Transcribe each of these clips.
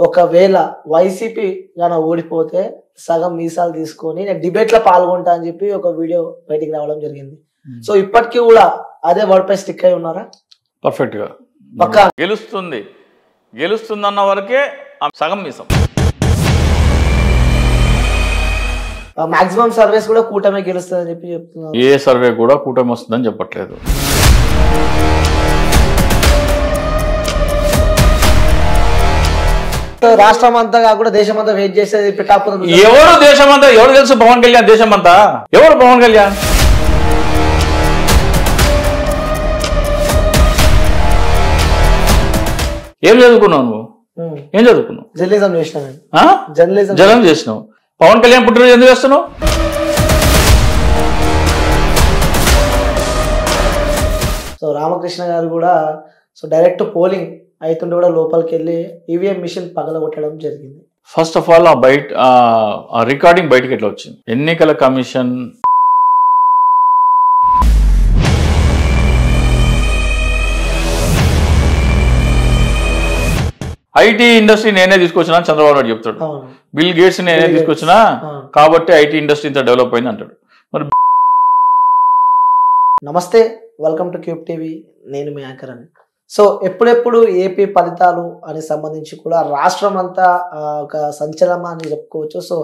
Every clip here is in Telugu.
ఒకవేళ వైసీపీ గాన ఓడిపోతే సగం మీసాలు తీసుకొని నేను డిబేట్ లో పాల్గొంటా అని చెప్పి ఒక వీడియో బయటికి రావడం జరిగింది. సో ఇప్పటికీ కూడా అదే వర్డ్ పై స్టిక్ అయి ఉన్నారా? పర్ఫెక్ట్ గా పక్కా గెలుస్తుందన్న వరకే సగం మీసం. మాక్సిమం సర్వేస్ కూడా కూటమి గెలుస్తుందని చెప్పి చెప్తున్నారు. ఏ సర్వే కూడా కూటమి వస్తుందని చెప్పట్లేదు. రాష్ట్రం అంతా కాకుండా దేశం అంతా వెయిట్ చేసేది పిఠాపురం. ఎవరు దేశం అంతా? ఎవరు తెలుసు పవన్ కళ్యాణ్ దేశం అంతా? ఎవరు పవన్ కళ్యాణ్? ఏం చదువుకున్నావు నువ్వు? ఏం చదువుకున్నావు? జర్నలిజం చేసినావు. జర్నలిజం చేసినావు. పవన్ కళ్యాణ్ పుట్టినరోజు ఎందుకు చేస్తున్నావు? సో రామకృష్ణ గారు కూడా డైరెక్ట్ పోలింగ్ అవుతుంటే కూడా లోపలికి వెళ్ళి ఈవీఎం మిషన్ పగలగొట్టడం జరిగింది. ఫస్ట్ ఆఫ్ ఆల్ ఆ రికార్డింగ్ బయటకి ఎట్లా వచ్చింది? ఎన్నికల కమిషన్ ఐటీ ఇండస్ట్రీ నేనే తీసుకొచ్చినా చంద్రబాబు నాయుడు చెప్తాడు. బిల్ గేట్స్ నేనే తీసుకొచ్చినా కాబట్టి ఐటీ ఇండస్ట్రీ ఇంత డెవలప్ అయింది అంటాడు. మరి నమస్తే, వెల్కమ్ టు క్యూబ్ టీవీ. నేను మీ యాంకర్ అని. సో ఎప్పుడెప్పుడు ఏపీ ఫలితాలు అని సంబంధించి కూడా రాష్ట్రం అంతా ఒక సంచలనాన్ని చెప్పుకోవచ్చు. సో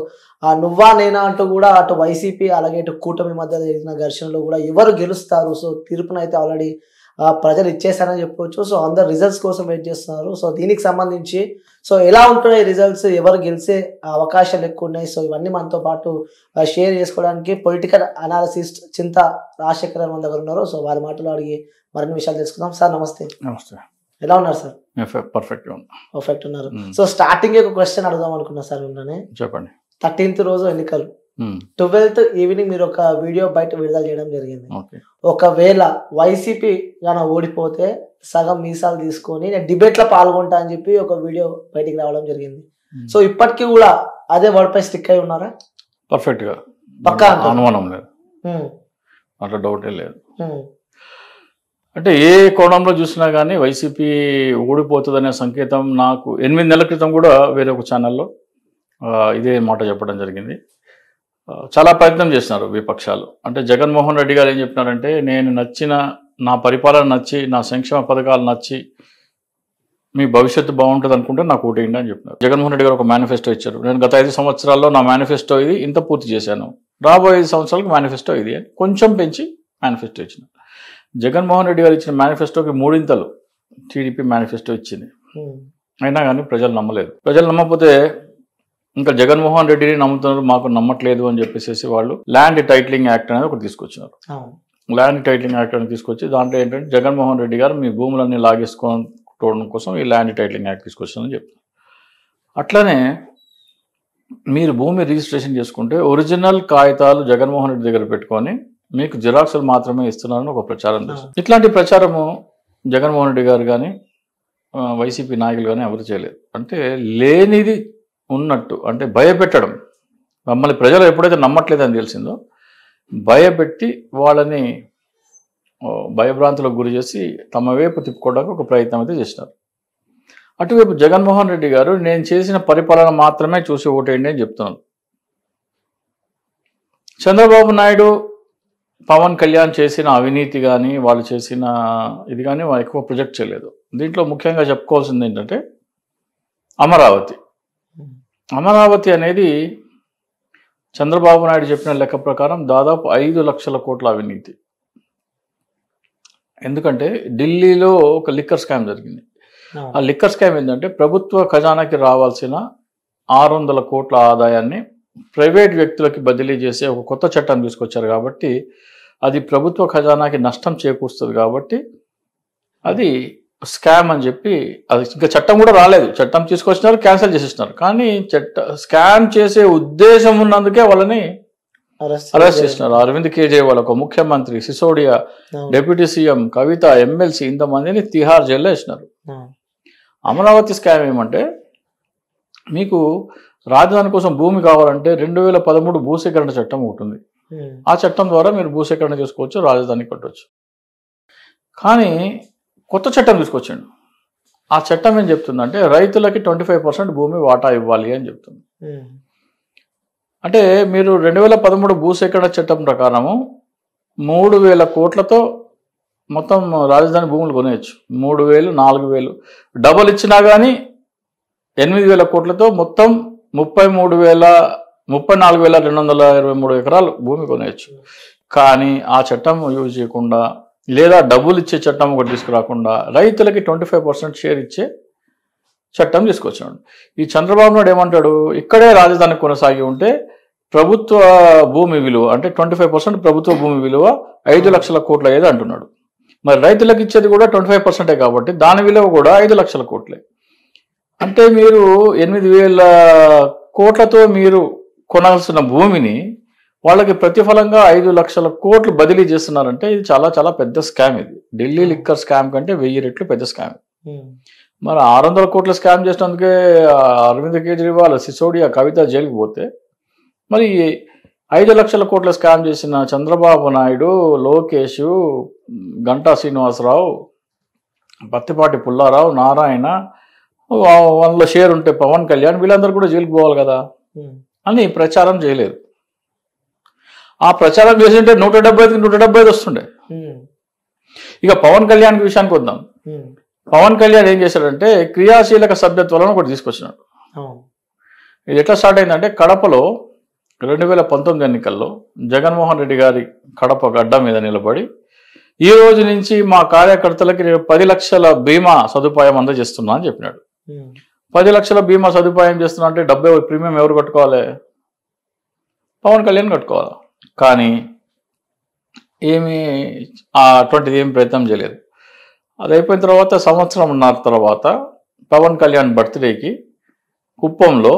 నువ్వా నేనా అంటూ కూడా అటు వైసీపీ అలాగే ఇటు కూటమి మధ్య జరిగిన ఘర్షణలో కూడా ఎవరు గెలుస్తారు, సో తీర్పునైతే ఆల్రెడీ ప్రజలు ఇచ్చేస్తారని చెప్పుకోవచ్చు. సో అందరు రిజల్ట్స్ కోసం వెయిట్ చేస్తున్నారు. సో దీనికి సంబంధించి ఎలా ఉంటున్నాయి రిజల్ట్స్, ఎవరు గెలిచే అవకాశాలు ఎక్కువ ఉన్నాయి, సో ఇవన్నీ మనతో పాటు షేర్ చేసుకోవడానికి పొలిటికల్ అనాలిసిస్ట్ చింత రాజశేఖర్ మన దగ్గర ఉన్నారు. సో వారి మాటలు అడిగి మరిన్ని విషయాలు తెలుసుకుందాం. సార్ నమస్తే. నమస్తే. ఎలా ఉన్నారు సార్? పర్ఫెక్ట్ ఉన్నారు. సో స్టార్టింగ్ ఒక క్వశ్చన్ అడుగుదాం అనుకున్నా సార్. మిమ్మల్ని చెప్పండి. 13th రోజు ఎన్నికలు, 12th ఈవినింగ్ మీరు ఒక వీడియో బయట విడుదల చేయడం జరిగింది. ఒకవేళ వైసీపీ గాన ఓడిపోతే సగం మీసాలు తీసుకొని నేను డిబేట్ లో పాల్గొంటా అని చెప్పి ఒక వీడియో బయటికి రావడం జరిగింది. సో ఇప్పటికీ కూడా అదే వర్డ్ పై స్టిక్ అయి ఉన్నారా? పర్ఫెక్ట్ గా పక్కా అనుమానం లేదు, అట్లా డౌటే లేదు. అంటే ఏ కోణంలో చూసినా కానీ వైసీపీ ఓడిపోతుందనే సంకేతం నాకు 8 నెలల క్రితం కూడా వేరే ఒక ఛానల్లో ఇదే మాట చెప్పడం జరిగింది. చాలా ప్రయత్నం చేస్తున్నారు విపక్షాలు. అంటే జగన్మోహన్ రెడ్డి గారు ఏం చెప్పినారంటే, నేను నా పరిపాలన నచ్చి, నా సంక్షేమ పథకాలు నచ్చి మీ భవిష్యత్తు బాగుంటుంది అనుకుంటే నాకు ఓటేయండి అని చెప్పినారు. జగన్మోహన్ రెడ్డి గారు ఒక మేనిఫెస్టో ఇచ్చారు. నేను గత 5 సంవత్సరాల్లో నా మేనిఫెస్టో ఇది, ఇంత పూర్తి చేశాను, రాబోయే 5 సంవత్సరాలకు మేనిఫెస్టో ఇది అని కొంచెం పెంచి మేనిఫెస్టో ఇచ్చిన. జగన్మోహన్ రెడ్డి గారు ఇచ్చిన మేనిఫెస్టోకి 3 టీడీపీ మేనిఫెస్టో ఇచ్చింది. అయినా కానీ ప్రజలు నమ్మలేదు. ప్రజలు నమ్మకపోతే ఇంకా జగన్మోహన్ రెడ్డిని నమ్ముతున్నారు, మాకు నమ్మట్లేదు అని చెప్పేసి వాళ్ళు ల్యాండ్ టైటిలింగ్ యాక్ట్ అనేది ఒకటి తీసుకొచ్చినారు. ల్యాండ్ టైటిలింగ్ యాక్ట్ అనేది తీసుకొచ్చి దాంట్లో ఏంటంటే జగన్మోహన్ రెడ్డి గారు మీ భూములన్నీ లాగేసుకోవడం కోసం ఈ ల్యాండ్ టైటిలింగ్ యాక్ట్ తీసుకొచ్చారని చెప్తున్నారు. అట్లనే మీరు భూమి రిజిస్ట్రేషన్ చేసుకుంటే ఒరిజినల్ కాగితాలు జగన్మోహన్ రెడ్డి దగ్గర పెట్టుకొని మీకు జిరాక్సులు మాత్రమే ఇస్తున్నారని ఒక ప్రచారం చేస్తారు. ఇట్లాంటి ప్రచారము జగన్మోహన్ రెడ్డి గారు కానీ వైసీపీ నాయకులు కానీ ఎవరు చేయలేదు. అంటే లేనిది ఉన్నట్టు, అంటే భయపెట్టడం. మమ్మల్ని ప్రజలు ఎప్పుడైతే నమ్మట్లేదని తెలిసిందో భయపెట్టి వాళ్ళని భయభ్రాంతులకు గురి చేసి తమ వైపు తిప్పుకోవడానికి ఒక ప్రయత్నం అయితే చేసినారు. అటువైపు జగన్మోహన్ రెడ్డి గారు నేను చేసిన పరిపాలన మాత్రమే చూసి ఓటేయండి అని చెప్తున్నాను. చంద్రబాబు నాయుడు, పవన్ కళ్యాణ్ చేసిన అవినీతి కానీ వాళ్ళు చేసిన ఇది కానీ వాళ్ళు ఎక్కువ ప్రొజెక్ట్ చేయలేదు. దీంట్లో ముఖ్యంగా చెప్పుకోవాల్సింది ఏంటంటే అమరావతి అనేది చంద్రబాబు నాయుడు చెప్పిన లెక్క ప్రకారం దాదాపు 5 లక్షల కోట్ల అవినీతి. ఎందుకంటే ఢిల్లీలో ఒక లిక్కర్ స్కామ్ జరిగింది. ఆ లిక్కర్ స్కామ్ ఏంటంటే ప్రభుత్వ ఖజానాకి రావాల్సిన 600 కోట్ల ఆదాయాన్ని ప్రైవేట్ వ్యక్తులకి బదిలీ చేసే ఒక కొత్త చట్టం తీసుకొచ్చారు. కాబట్టి అది ప్రభుత్వ ఖజానాకి నష్టం చేకూరుస్తుంది. కాబట్టి అది స్కామ్ అని చెప్పి, అది ఇంకా చట్టం కూడా రాలేదు, చట్టం తీసుకొచ్చినారు, క్యాన్సిల్ చేసేసినారు. కానీ స్కామ్ చేసే ఉద్దేశం ఉన్నందుకే వాళ్ళని అరెస్ట్ చేసినారు. అరవింద్ కేజ్రీవాల్, ఒక ముఖ్యమంత్రి, సిసోడియా, డిప్యూటీ సీఎం, కవిత, ఎమ్మెల్సీ, ఇంతమందిని తిహార్ జైల్లో వేసినారు. అమరావతి స్కామ్ ఏమంటే, మీకు రాజధాని కోసం భూమి కావాలంటే 2013 భూసేకరణ చట్టం ఉంటుంది. ఆ చట్టం ద్వారా మీరు భూసేకరణ చేసుకోవచ్చు, రాజధాని కట్టవచ్చు. కానీ కొత్త చట్టం తీసుకొచ్చాడు. ఆ చట్టం ఏం చెప్తుందంటే రైతులకి 25% భూమి వాటా ఇవ్వాలి అని చెప్తుంది. అంటే మీరు 2013 భూసేకరణ చట్టం ప్రకారము 3,000 కోట్లతో మొత్తం రాజధాని భూములు కొనేయచ్చు. 3,000, 4,000 డబల్ ఇచ్చినా కానీ 8,000 కోట్లతో మొత్తం 34,223 ఎకరాలు భూమి కొనేయచ్చు. కానీ ఆ చట్టం యూజ్ చేయకుండా లేదా డబ్బులు ఇచ్చే చట్టం ఒకటి తీసుకురాకుండా రైతులకి 25% షేర్ ఇచ్చే చట్టం తీసుకొచ్చాడు. ఈ చంద్రబాబు నాయుడు ఏమంటాడు, ఇక్కడే రాజధాని కొనసాగి ఉంటే ప్రభుత్వ భూమి విలువ అంటే 25% ప్రభుత్వ భూమి విలువ 5 లక్షల కోట్ల ఏదో అంటున్నాడు. మరి రైతులకు ఇచ్చేది కూడా 25% కాబట్టి దాని విలువ కూడా 5 లక్షల కోట్లే. అంటే మీరు 8,000 కోట్లతో మీరు కొనాల్సిన భూమిని వాళ్ళకి ప్రతిఫలంగా 5 లక్షల కోట్లు బదిలీ చేస్తున్నారంటే ఇది చాలా చాలా పెద్ద స్కామ్. ఇది ఢిల్లీ లిక్కర్ స్కామ్ కంటే 1000 రెట్లు పెద్ద స్కామ్. మరి 600 కోట్ల స్కామ్ చేసినందుకే అరవింద్ కేజ్రీవాల్, సిసోడియా, కవిత జైలుకి పోతే మరి 5 లక్షల కోట్ల స్కామ్ చేసిన చంద్రబాబు నాయుడు, లోకేష్, గంటా శ్రీనివాసరావు, పత్తిపాటి పుల్లారావు, నారాయణ, వాళ్ళ షేర్ ఉంటే పవన్ కళ్యాణ్, వీళ్ళందరూ కూడా జైలుకి పోవాలి కదా అని ప్రచారం చేయలేదు. ఆ ప్రచారం చేసింటే 175 వస్తుండే. ఇక పవన్ కళ్యాణ్ విషయానికి వద్దాం. పవన్ కళ్యాణ్ ఏం చేశాడంటే క్రియాశీలక సభ్యత్వాలను ఒకటి తీసుకొచ్చినాడు. ఇది ఎట్లా స్టార్ట్ అయిందంటే కడపలో 2019 ఎన్నికల్లో జగన్మోహన్ రెడ్డి గారి కడప గడ్డ మీద నిలబడి ఈ రోజు నుంచి మా కార్యకర్తలకి 10 లక్షల బీమా సదుపాయం అందజేస్తున్నా అని చెప్పినాడు. 10 లక్షల బీమా సదుపాయం చేస్తున్నా అంటే ప్రీమియం ఎవరు కట్టుకోవాలి? పవన్ కళ్యాణ్ కట్టుకోవాలి. కానీ అటువంటిది ఏం ప్రయత్నం చేయలేదు. అది అయిపోయిన తర్వాత 1.5 సంవత్సరం తర్వాత పవన్ కళ్యాణ్ బర్త్డేకి కుప్పంలో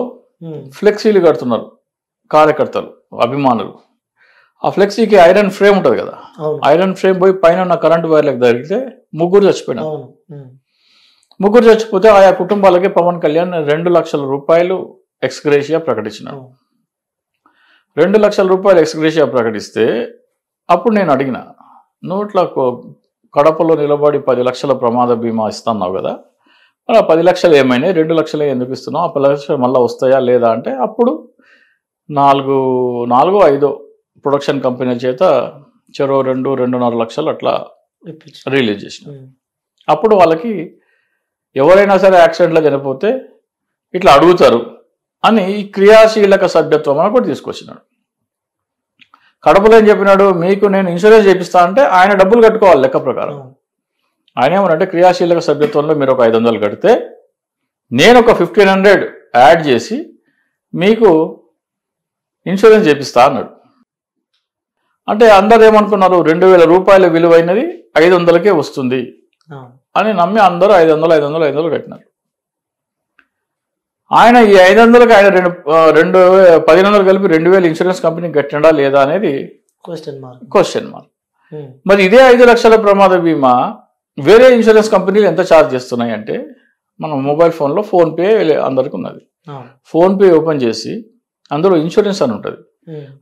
ఫ్లెక్సీలు కడుతున్నారు కార్యకర్తలు, అభిమానులు. ఆ ఫ్లెక్సీకి ఐరన్ ఫ్రేమ్ ఉంటుంది కదా, ఐరన్ ఫ్రేమ్ పోయి పైన ఉన్న కరెంటు వైర్లకు తగిలితే 3 చచ్చిపోయినారు. 3 చచ్చిపోతే ఆయా కుటుంబాలకి పవన్ కళ్యాణ్ 2 లక్షల రూపాయలు ఎక్స్గ్రేషియా ప్రకటించినాడు. 2 లక్షల రూపాయలు ఎక్స్గ్రేషియా ప్రకటిస్తే అప్పుడు నేను అడిగిన, నువ్వు ఇట్లా కడపలో నిలబడి 10 లక్షల ప్రమాద బీమా ఇస్తున్నావు కదా, మరి ఆ 10 లక్షలు ఏమైనా 2 లక్షలే ఎందుకు ఇస్తున్నావు? ఆ 10 లక్షలు మళ్ళీ వస్తాయా లేదా అంటే అప్పుడు 4-5 ప్రొడక్షన్ కంపెనీల చేత చెరో 2-2.5 లక్షలు అట్లా రిలీజ్ చేసిన. అప్పుడు వాళ్ళకి ఎవరైనా సరే యాక్సిడెంట్లో చనిపోతే ఇట్లా అడుగుతారు అని ఈ క్రియాశీలక సభ్యత్వం అని కూడా తీసుకొచ్చినాడు. కడపలో ఏం చెప్పినాడు, మీకు నేను ఇన్సూరెన్స్ చేపిస్తా అంటే ఆయన డబ్బులు కట్టుకోవాలి లెక్క ప్రకారం. ఆయన ఏమనంటే క్రియాశీలక సభ్యత్వంలో మీరు ఒక 500 కడితే నేను ఒక 1,500 యాడ్ చేసి మీకు ఇన్సూరెన్స్ చేపిస్తా అన్నాడు. అంటే అందరు ఏమనుకున్నారు, 2,000 రూపాయల విలువైనది 500కే వస్తుంది అని నమ్మి అందరూ 500 కట్టినారు. ఆయన ఈ 500కి ఆయన 1,500 కలిపి 2,000 ఇన్సూరెన్స్ కంపెనీకి కట్టిండా లేదా అనేది క్వశ్చన్ మార్క్. మరి ఇదే 5 లక్షల ప్రమాద బీమా వేరే ఇన్సూరెన్స్ కంపెనీలు ఎంత ఛార్జ్ చేస్తున్నాయి అంటే, మన మొబైల్ ఫోన్లో ఫోన్పే అందరికి ఉన్నది. ఫోన్పే ఓపెన్ చేసి అందులో ఇన్సూరెన్స్ అని ఉంటుంది.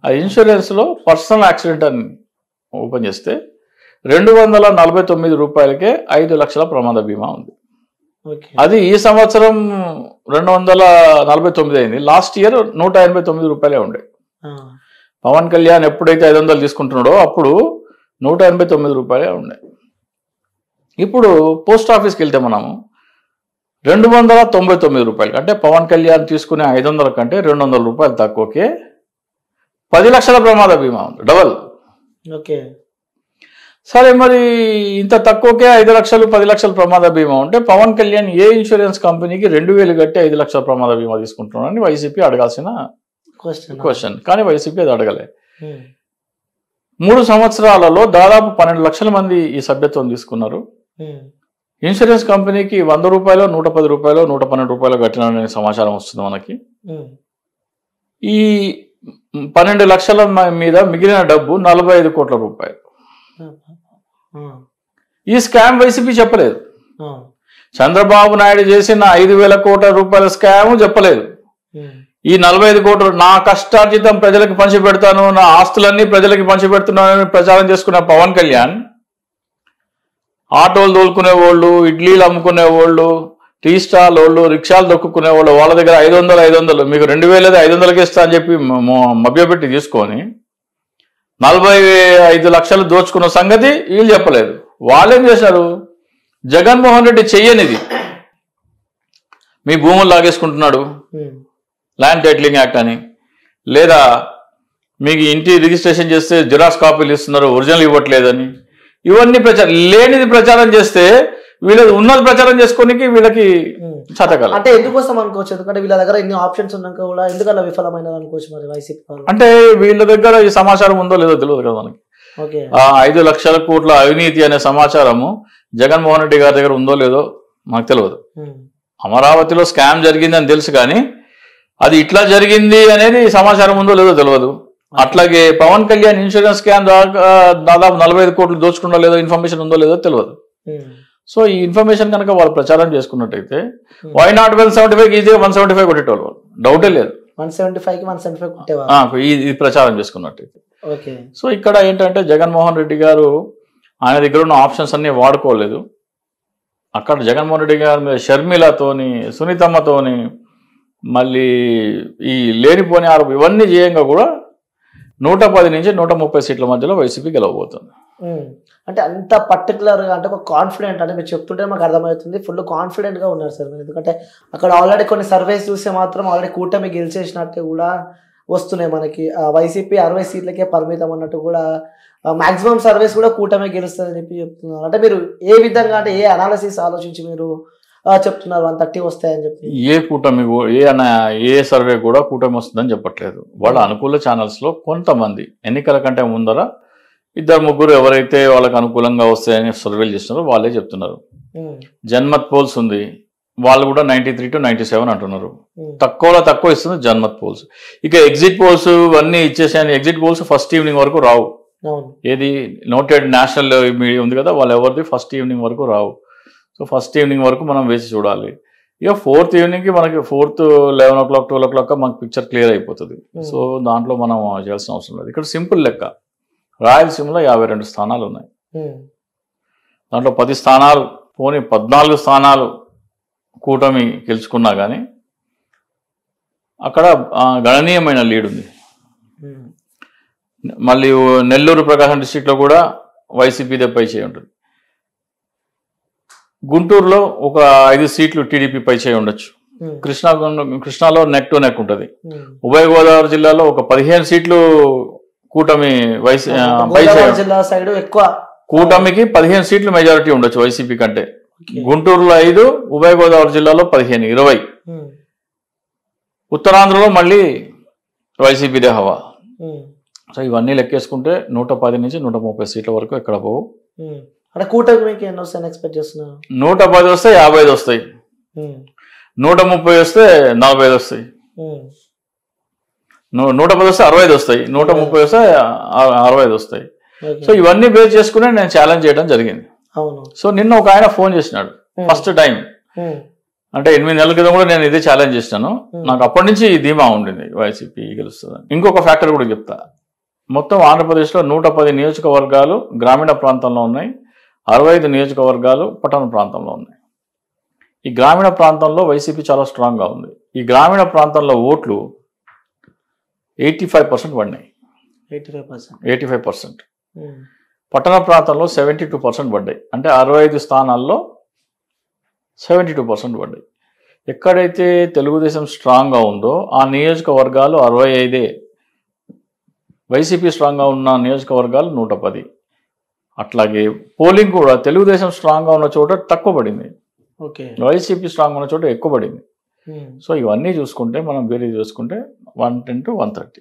ఆ ఇన్సూరెన్స్లో పర్సనల్ యాక్సిడెంట్ అని ఓపెన్ చేస్తే 249 రూపాయలకే 5 లక్షల ప్రమాద బీమా ఉంది. అది ఈ సంవత్సరం 249 అయింది. లాస్ట్ ఇయర్ 189 రూపాయలే ఉండే. పవన్ కళ్యాణ్ ఎప్పుడైతే 500 తీసుకుంటున్నాడో అప్పుడు 189 రూపాయలే ఉండే. ఇప్పుడు పోస్ట్ ఆఫీస్కి వెళ్తే మనము 299 రూపాయలు అంటే పవన్ కళ్యాణ్ తీసుకునే 500 కంటే 200 రూపాయలు తక్కువకే 10 లక్షల ప్రమాద బీమా ఉంది, డబల్. సరే, మరి ఇంత తక్కువకే 5 లక్షలు 10 లక్షల ప్రమాద బీమా ఉంటే పవన్ కళ్యాణ్ ఏ ఇన్సూరెన్స్ కంపెనీకి 2,000 కట్టి 5 లక్షల ప్రమాద బీమా తీసుకుంటున్నాడని వైసీపీ అడగాల్సిన క్వశ్చన్. కానీ వైసీపీ అది అడగలే. 3 సంవత్సరాలలో దాదాపు 12 లక్షల మంది ఈ సభ్యత్వం తీసుకున్నారు. ఇన్సూరెన్స్ కంపెనీకి 100 రూపాయలు, 110 రూపాయలు, 112 రూపాయలు కట్టిన సమాచారం వస్తుంది మనకి. ఈ 12 లక్షల మీద మిగిలిన డబ్బు 45 కోట్ల రూపాయలు. ఈ స్కామ్ వైసీపీ చెప్పలేదు. చంద్రబాబు నాయుడు చేసిన 5,000 కోట్ల రూపాయల స్కామ్ చెప్పలేదు. ఈ 45 కోట్లు నా కష్టార్జితం ప్రజలకు పంచిపెడతాను, నా ఆస్తులన్నీ ప్రజలకి పంచిపెడుతున్నానని ప్రచారం చేసుకున్న పవన్ కళ్యాణ్ ఆటోలు తోలుకునే వాళ్ళు, ఇడ్లీలు అమ్ముకునే వాళ్ళు, టీ స్టాల్ వాళ్ళు రిక్షాలు దొక్కునే వాళ్ళు వాళ్ళ దగ్గర 500 మీకు 2000 500కి ఇస్తా అని చెప్పి మభ్యపెట్టి తీసుకొని 45 లక్షలు దోచుకున్న సంగతి వీళ్ళు చెప్పలేదు. వాళ్ళేం చేశారు, జగన్మోహన్ రెడ్డి చెయ్యనిది మీ భూములు లాగేసుకుంటున్నాడు ల్యాండ్ టైటిలింగ్ యాక్ట్ అని, లేదా మీకు ఇంటి రిజిస్ట్రేషన్ చేస్తే జిరాక్స్ కాపీలు ఇస్తున్నారు ఒరిజినల్ ఇవ్వట్లేదని, ఇవన్నీ లేనిది ప్రచారం చేస్తే వీళ్ళది ఉన్నది ప్రచారం చేసుకోనికి వీళ్ళకి చతకాలి. అంటే ఎందుకోసం అనుకోవచ్చు, ఎందుకంటే వీళ్ళ దగ్గర ఇన్ని ఆప్షన్స్ ఉన్నాక కూడా ఎందుకలా విఫలమైన అనుకోవచ్చు మరి వైసీపీ. అంటే వీళ్ళ దగ్గర ఈ సమాచారం ఉందో లేదో తెలియదు కదా మనకి. 5 లక్షల కోట్ల అవినీతి అనే సమాచారము జగన్మోహన్ రెడ్డి గారి దగ్గర ఉందో లేదో మనకు తెలియదు. అమరావతిలో స్కామ్ జరిగిందని తెలుసు కానీ అది ఇట్లా జరిగింది అనేది సమాచారం ఉందో లేదో తెలియదు. అట్లాగే పవన్ కళ్యాణ్ ఇన్సూరెన్స్ స్కామ్ దాదాపు 45 కోట్లు దోచుకుందో లేదో ఇన్ఫర్మేషన్ ఉందో లేదో తెలియదు. సో ఈ ఇన్ఫర్మేషన్ కనుక వాళ్ళు ప్రచారం చేసుకున్నట్టయితే వై నాట్ 175 ఈజీగా 175 కొట్టేటోళ్ళు, డౌటే లేదు. 175కి 175 కొట్టేవాళ్ళు ఇది ప్రచారం చేసుకున్నట్టయితే. సో ఇక్కడ ఏంటంటే జగన్మోహన్ రెడ్డి గారు ఆయన దగ్గర ఉన్న ఆప్షన్స్ అన్ని వాడుకోలేదు. అక్కడ జగన్మోహన్ రెడ్డి గారి మీద షర్మిలతోని సునీతమ్మతోని మళ్ళీ ఈ లేనిపోని ఆరోపణ ఇవన్నీ చేయంగా కూడా 110 నుంచి 130 సీట్ల మధ్యలో వైసీపీ గెలవబోతుంది. అంటే అంత పర్టికులర్గా అంటే ఒక కాన్ఫిడెంట్, అంటే మీరు చెప్తుంటే మాకు అర్థమవుతుంది ఫుల్ కాన్ఫిడెంట్గా ఉన్నారు సార్ మీరు. ఎందుకంటే అక్కడ ఆల్రెడీ కొన్ని సర్వేస్ చూస్తే మాత్రం ఆల్రెడీ కూటమి గెలిచేసినట్టు కూడా వస్తున్నాయి మనకి. వైసీపీ 60 సీట్లకే పరిమితం అన్నట్టు కూడా మాక్సిమం సర్వేస్ కూడా కూటమి గెలుస్తుందని చెప్పి చెప్తున్నారు. అంటే మీరు ఏ విధంగా, అంటే ఏ అనాలిసిస్ ఆలోచించి మీరు చెప్తున్నారు 130 వస్తాయని చెప్పి? ఏ కూటమి ఏ సర్వే కూడా కూటమి వస్తుందని చెప్పట్లేదు. వాళ్ళ అనుకూల ఛానల్స్లో కొంతమంది ఎన్నికల కంటే ముందర 2-3 ఎవరైతే వాళ్ళకి అనుకూలంగా వస్తాయని సర్వేలు చేస్తున్నారో వాళ్ళే చెప్తున్నారు. జన్మత్ పోల్స్ ఉంది, వాళ్ళు కూడా 93 to 97 అంటున్నారు. తక్కువ ఇస్తుంది జన్మత్ పోల్స్. ఇక ఎగ్జిట్ పోల్స్ అన్నీ ఇచ్చేసాయని ఎగ్జిట్ పోల్స్ ఫస్ట్ ఈవినింగ్ వరకు రావు. ఏది నోటెడ్ నేషనల్ మీడియా ఉంది కదా, వాళ్ళు ఎవరిది ఫస్ట్ ఈవినింగ్ వరకు రావు. సో ఫస్ట్ ఈవినింగ్ వరకు మనం వేసి చూడాలి. ఇక 4th ఈవినింగ్కి మనకి 4th 11 o'clock 12 o'clock మనకు పిక్చర్ క్లియర్ అయిపోతుంది. సో దాంట్లో మనం చేయాల్సిన అవసరం లేదు. ఇక్కడ సింపుల్ లెక్క, రాయలసీమలో 52 స్థానాలు ఉన్నాయి. దాంట్లో 10 స్థానాలు పోనీ 14 స్థానాలు కూటమి గెలుచుకున్నా కానీ అక్కడ గణనీయమైన లీడ్ ఉంది. మళ్ళీ నెల్లూరు ప్రకాశం డిస్ట్రిక్ట్లో కూడా వైసీపీదే పై చేయి ఉంటుంది. గుంటూరులో ఒక 5 సీట్లు టీడీపీ పై చేయి ఉండొచ్చు. కృష్ణాలో నెక్ టు నెక్ ఉంటుంది. ఉభయ గోదావరి జిల్లాలో ఒక 15 సీట్లు కూటమి కూటమికి 15 సీట్లు మెజారిటీ ఉండొచ్చు వైసీపీ కంటే. గుంటూరులో 5, ఉభయ గోదావరి జిల్లాలో 15, 20. ఉత్తరాంధ్రలో మళ్ళీ వైసీపీదే హవా. సో ఇవన్నీ లెక్కేసుకుంటే 110 నుంచి 130 సీట్ల వరకు ఎక్కడ పోవు. అంటే కూటమికి ఎన్ని వస్తాయని ఎక్స్పెక్ట్ చేస్తున్నారు? 110 వస్తే 55 వస్తాయి, 130 వస్తే 45 వస్తాయి, 110 వస్తే 65 వస్తాయి, 130 వస్తే 65 వస్తాయి. సో ఇవన్నీ బేస్ చేసుకుని నేను ఛాలెంజ్ చేయడం జరిగింది. సో నిన్న ఒక ఆయన ఫోన్ చేసినాడు ఫస్ట్ టైం. అంటే 8 నెలల క్రితం కూడా నేను ఇదే ఛాలెంజ్ చేసినాను. నాకు అప్పటి నుంచి ధీమా ఉండింది వైసీపీ గెలుస్తుంది. ఇంకొక ఫ్యాక్టర్ కూడా చెప్తా. మొత్తం ఆంధ్రప్రదేశ్లో 110 నియోజకవర్గాలు గ్రామీణ ప్రాంతంలో ఉన్నాయి, 65 నియోజకవర్గాలు పట్టణ ప్రాంతంలో ఉన్నాయి. ఈ గ్రామీణ ప్రాంతంలో వైసీపీ చాలా స్ట్రాంగ్గా ఉంది. ఈ గ్రామీణ ప్రాంతంలో ఓట్లు 85% పడినాయి. 85%. పట్టణ ప్రాంతంలో 72% పడ్డాయి. అంటే 65 స్థానాల్లో 72% పడ్డాయి. ఎక్కడైతే తెలుగుదేశం స్ట్రాంగ్గా ఉందో ఆ నియోజకవర్గాలు 65. వైసీపీ స్ట్రాంగ్గా ఉన్న నియోజకవర్గాలు 110. అట్లాగే పోలింగ్ కూడా తెలుగుదేశం స్ట్రాంగ్గా ఉన్న చోట తక్కువ పడింది, వైసీపీ స్ట్రాంగ్ ఉన్న చోట ఎక్కువ పడింది. సో ఇవన్నీ చూసుకుంటే మనం వేరే చూసుకుంటే 110 to 130.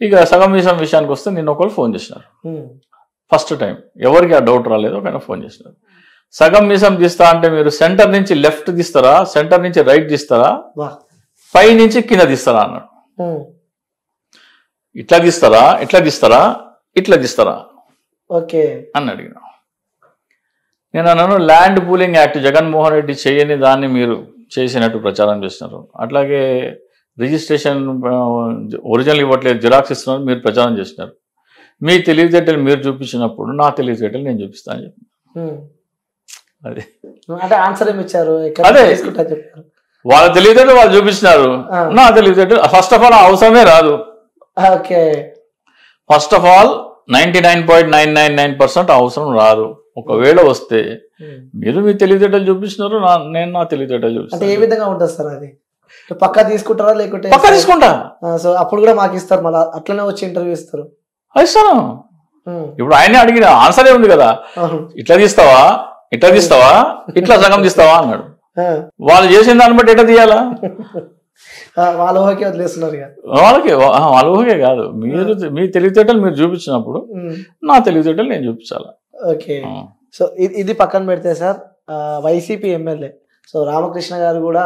ఇక సగం విషయానికి వస్తే నిన్న ఒకరు ఫోన్ చేసినారు ఫస్ట్ టైం. ఎవరికి ఆ డౌట్ రాలేదు, ఒక ఆయన ఫోన్ చేసినారు. సగం మీసం తీస్తా అంటే మీరు సెంటర్ నుంచి లెఫ్ట్ తీస్తారా, సెంటర్ నుంచి రైట్ తీస్తారా, పై నుంచి కింద తీస్తారా అన్నాడు. ఇట్లా తీస్తారా, ఇట్లా తీస్తారా, ఇట్లా తీస్తారా అని అడిగిన. నేను అన్నాను land pooling act Jaganmohan Reddy చేయని దాన్ని మీరు చేసినట్టు ప్రచారం చేస్తున్నారు. అట్లాగే రిజిస్ట్రేషన్ ఒరిజినల్ ఇవ్వట్లేదు, జిరాక్స్ ఇస్తున్నారు మీరు ప్రచారం చేసినారు. మీ తెలివితేటలు మీరు చూపించినప్పుడు నా తెలివితేటలు నేను చూపిస్తాను చెప్పి అది అంటే ఆన్సర్ ఏమి ఇచ్చారు? అదే. తీసుకుంటా చెప్పారు. వాళ్ళ తెలివితేటలు వాళ్ళు చూపిస్తున్నారు, నా తెలివితేటలు. ఫస్ట్ ఆఫ్ ఆల్ అవసరమే రాదు. ఓకే. ఫస్ట్ ఆఫ్ ఆల్ 99.999% అవసరం రాదు. ఒకవేళ వస్తే మీరు మీ తెలివితేటలు చూపిస్తున్నారు, నేను నా తెలివితేటలు అంటే చూపిస్తాను. ఏ విధంగా ఉంటుంది సార్ అది? పక్కా తీసుకుంటారా లేకుంటే? పక్కా తీసుకుంటా. సో అప్పుడు కూడా మాకు ఇస్తారు, మళ్ళీ అట్లనే వచ్చి ఇంటర్వ్యూ ఇస్తారు? ఇస్తాను. ఇప్పుడు ఆయనే అడిగిన ఆన్సరే ఉంది కదా, ఇట్లా తీస్తావా, ఇట్లా తీస్తావా, ఇట్లా సగం తీస్తావా అన్నాడు. వాళ్ళు చేసిన దాన్ని బట్టి ఎట్లా తీయాలా? వాళ్ళ ఊహకే వదిలేస్తున్నారు. వాళ్ళ ఊహకే కాదు, మీరు మీ తెలివితేటలు మీరు చూపించినప్పుడు నా తెలివితేటలు నేను చూపించాలా. ఓకే. సో ఇది పక్కన పెడితే sir, YCP MLA so Ramakrishna గారు కూడా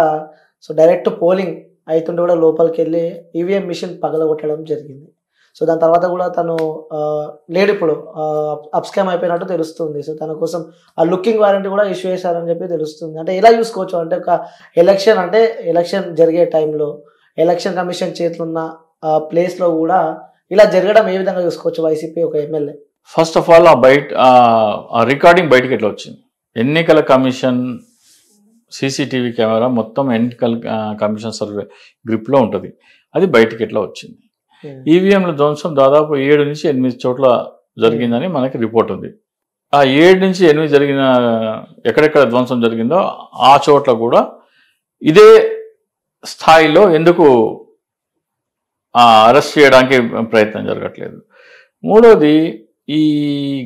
సో డైరెక్ట్ పోలింగ్ అవుతుంటే కూడా లోపలికి వెళ్ళి ఈవీఎం మిషన్ పగలగొట్టడం జరిగింది. సో దాని తర్వాత కూడా తను లేడు, ఇప్పుడు అప్స్కామ్ అయిపోయినట్టు తెలుస్తుంది. సో తన కోసం ఆ లుకింగ్ వారెంట్ కూడా ఇష్యూ చేశారని చెప్పి తెలుస్తుంది. అంటే ఎలా చూసుకోవచ్చు అంటే, ఒక ఎలక్షన్ జరిగే టైంలో ఎలక్షన్ కమిషన్ చేతులున్న ప్లేస్లో కూడా ఇలా జరగడం ఏ విధంగా చూసుకోవచ్చు వైసీపీ ఒక ఎమ్మెల్యే? ఫస్ట్ ఆఫ్ ఆల్ ఆ రికార్డింగ్ బయటకి ఎట్లా వచ్చింది? ఎన్నికల కమిషన్ సీసీటీవీ కెమెరా మొత్తం ఎన్నికల కమిషన్ సర్వే గ్రిప్లో ఉంటుంది, అది బయటకి ఎట్లా వచ్చింది? ఈవీఎంల ధ్వంసం దాదాపు 7 నుంచి 8 చోట్ల జరిగిందని మనకి రిపోర్ట్ ఉంది. ఆ 7 నుంచి 8 జరిగిన ఎక్కడెక్కడ ధ్వంసం జరిగిందో ఆ చోట్ల కూడా ఇదే స్థాయిలో ఎందుకు అరెస్ట్ చేయడానికి ప్రయత్నం జరగట్లేదు? మూడోది, ఈ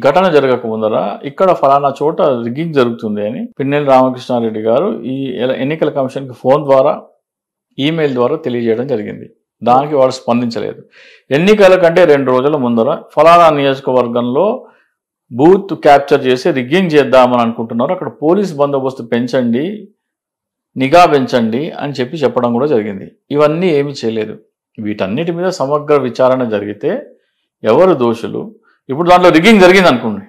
ఘటన జరగక ముందర ఇక్కడ ఫలానా చోట రిగ్గింగ్ జరుగుతుంది అని పిన్నెల్లి రామకృష్ణారెడ్డి గారు ఈ ఎన్నికల కమిషన్కి ఫోన్ ద్వారా, ఈమెయిల్ ద్వారా తెలియజేయడం జరిగింది. దానికి వాడు స్పందించలేదు. ఎన్నికల కంటే 2 రోజుల ముందర ఫలానా నియోజకవర్గంలో బూత్ క్యాప్చర్ చేసి రిగ్గింగ్ చేద్దామని అనుకుంటున్నారు, అక్కడ పోలీస్ బందోబస్తు పెంచండి, నిఘా పెంచండి అని చెప్పడం కూడా జరిగింది. ఇవన్నీ ఏమీ చేయలేదు. వీటన్నిటి మీద సమగ్ర విచారణ జరిగితే ఎవరు దోషులు? ఇప్పుడు దాంట్లో రిగ్గింగ్ జరిగింది అనుకోండి,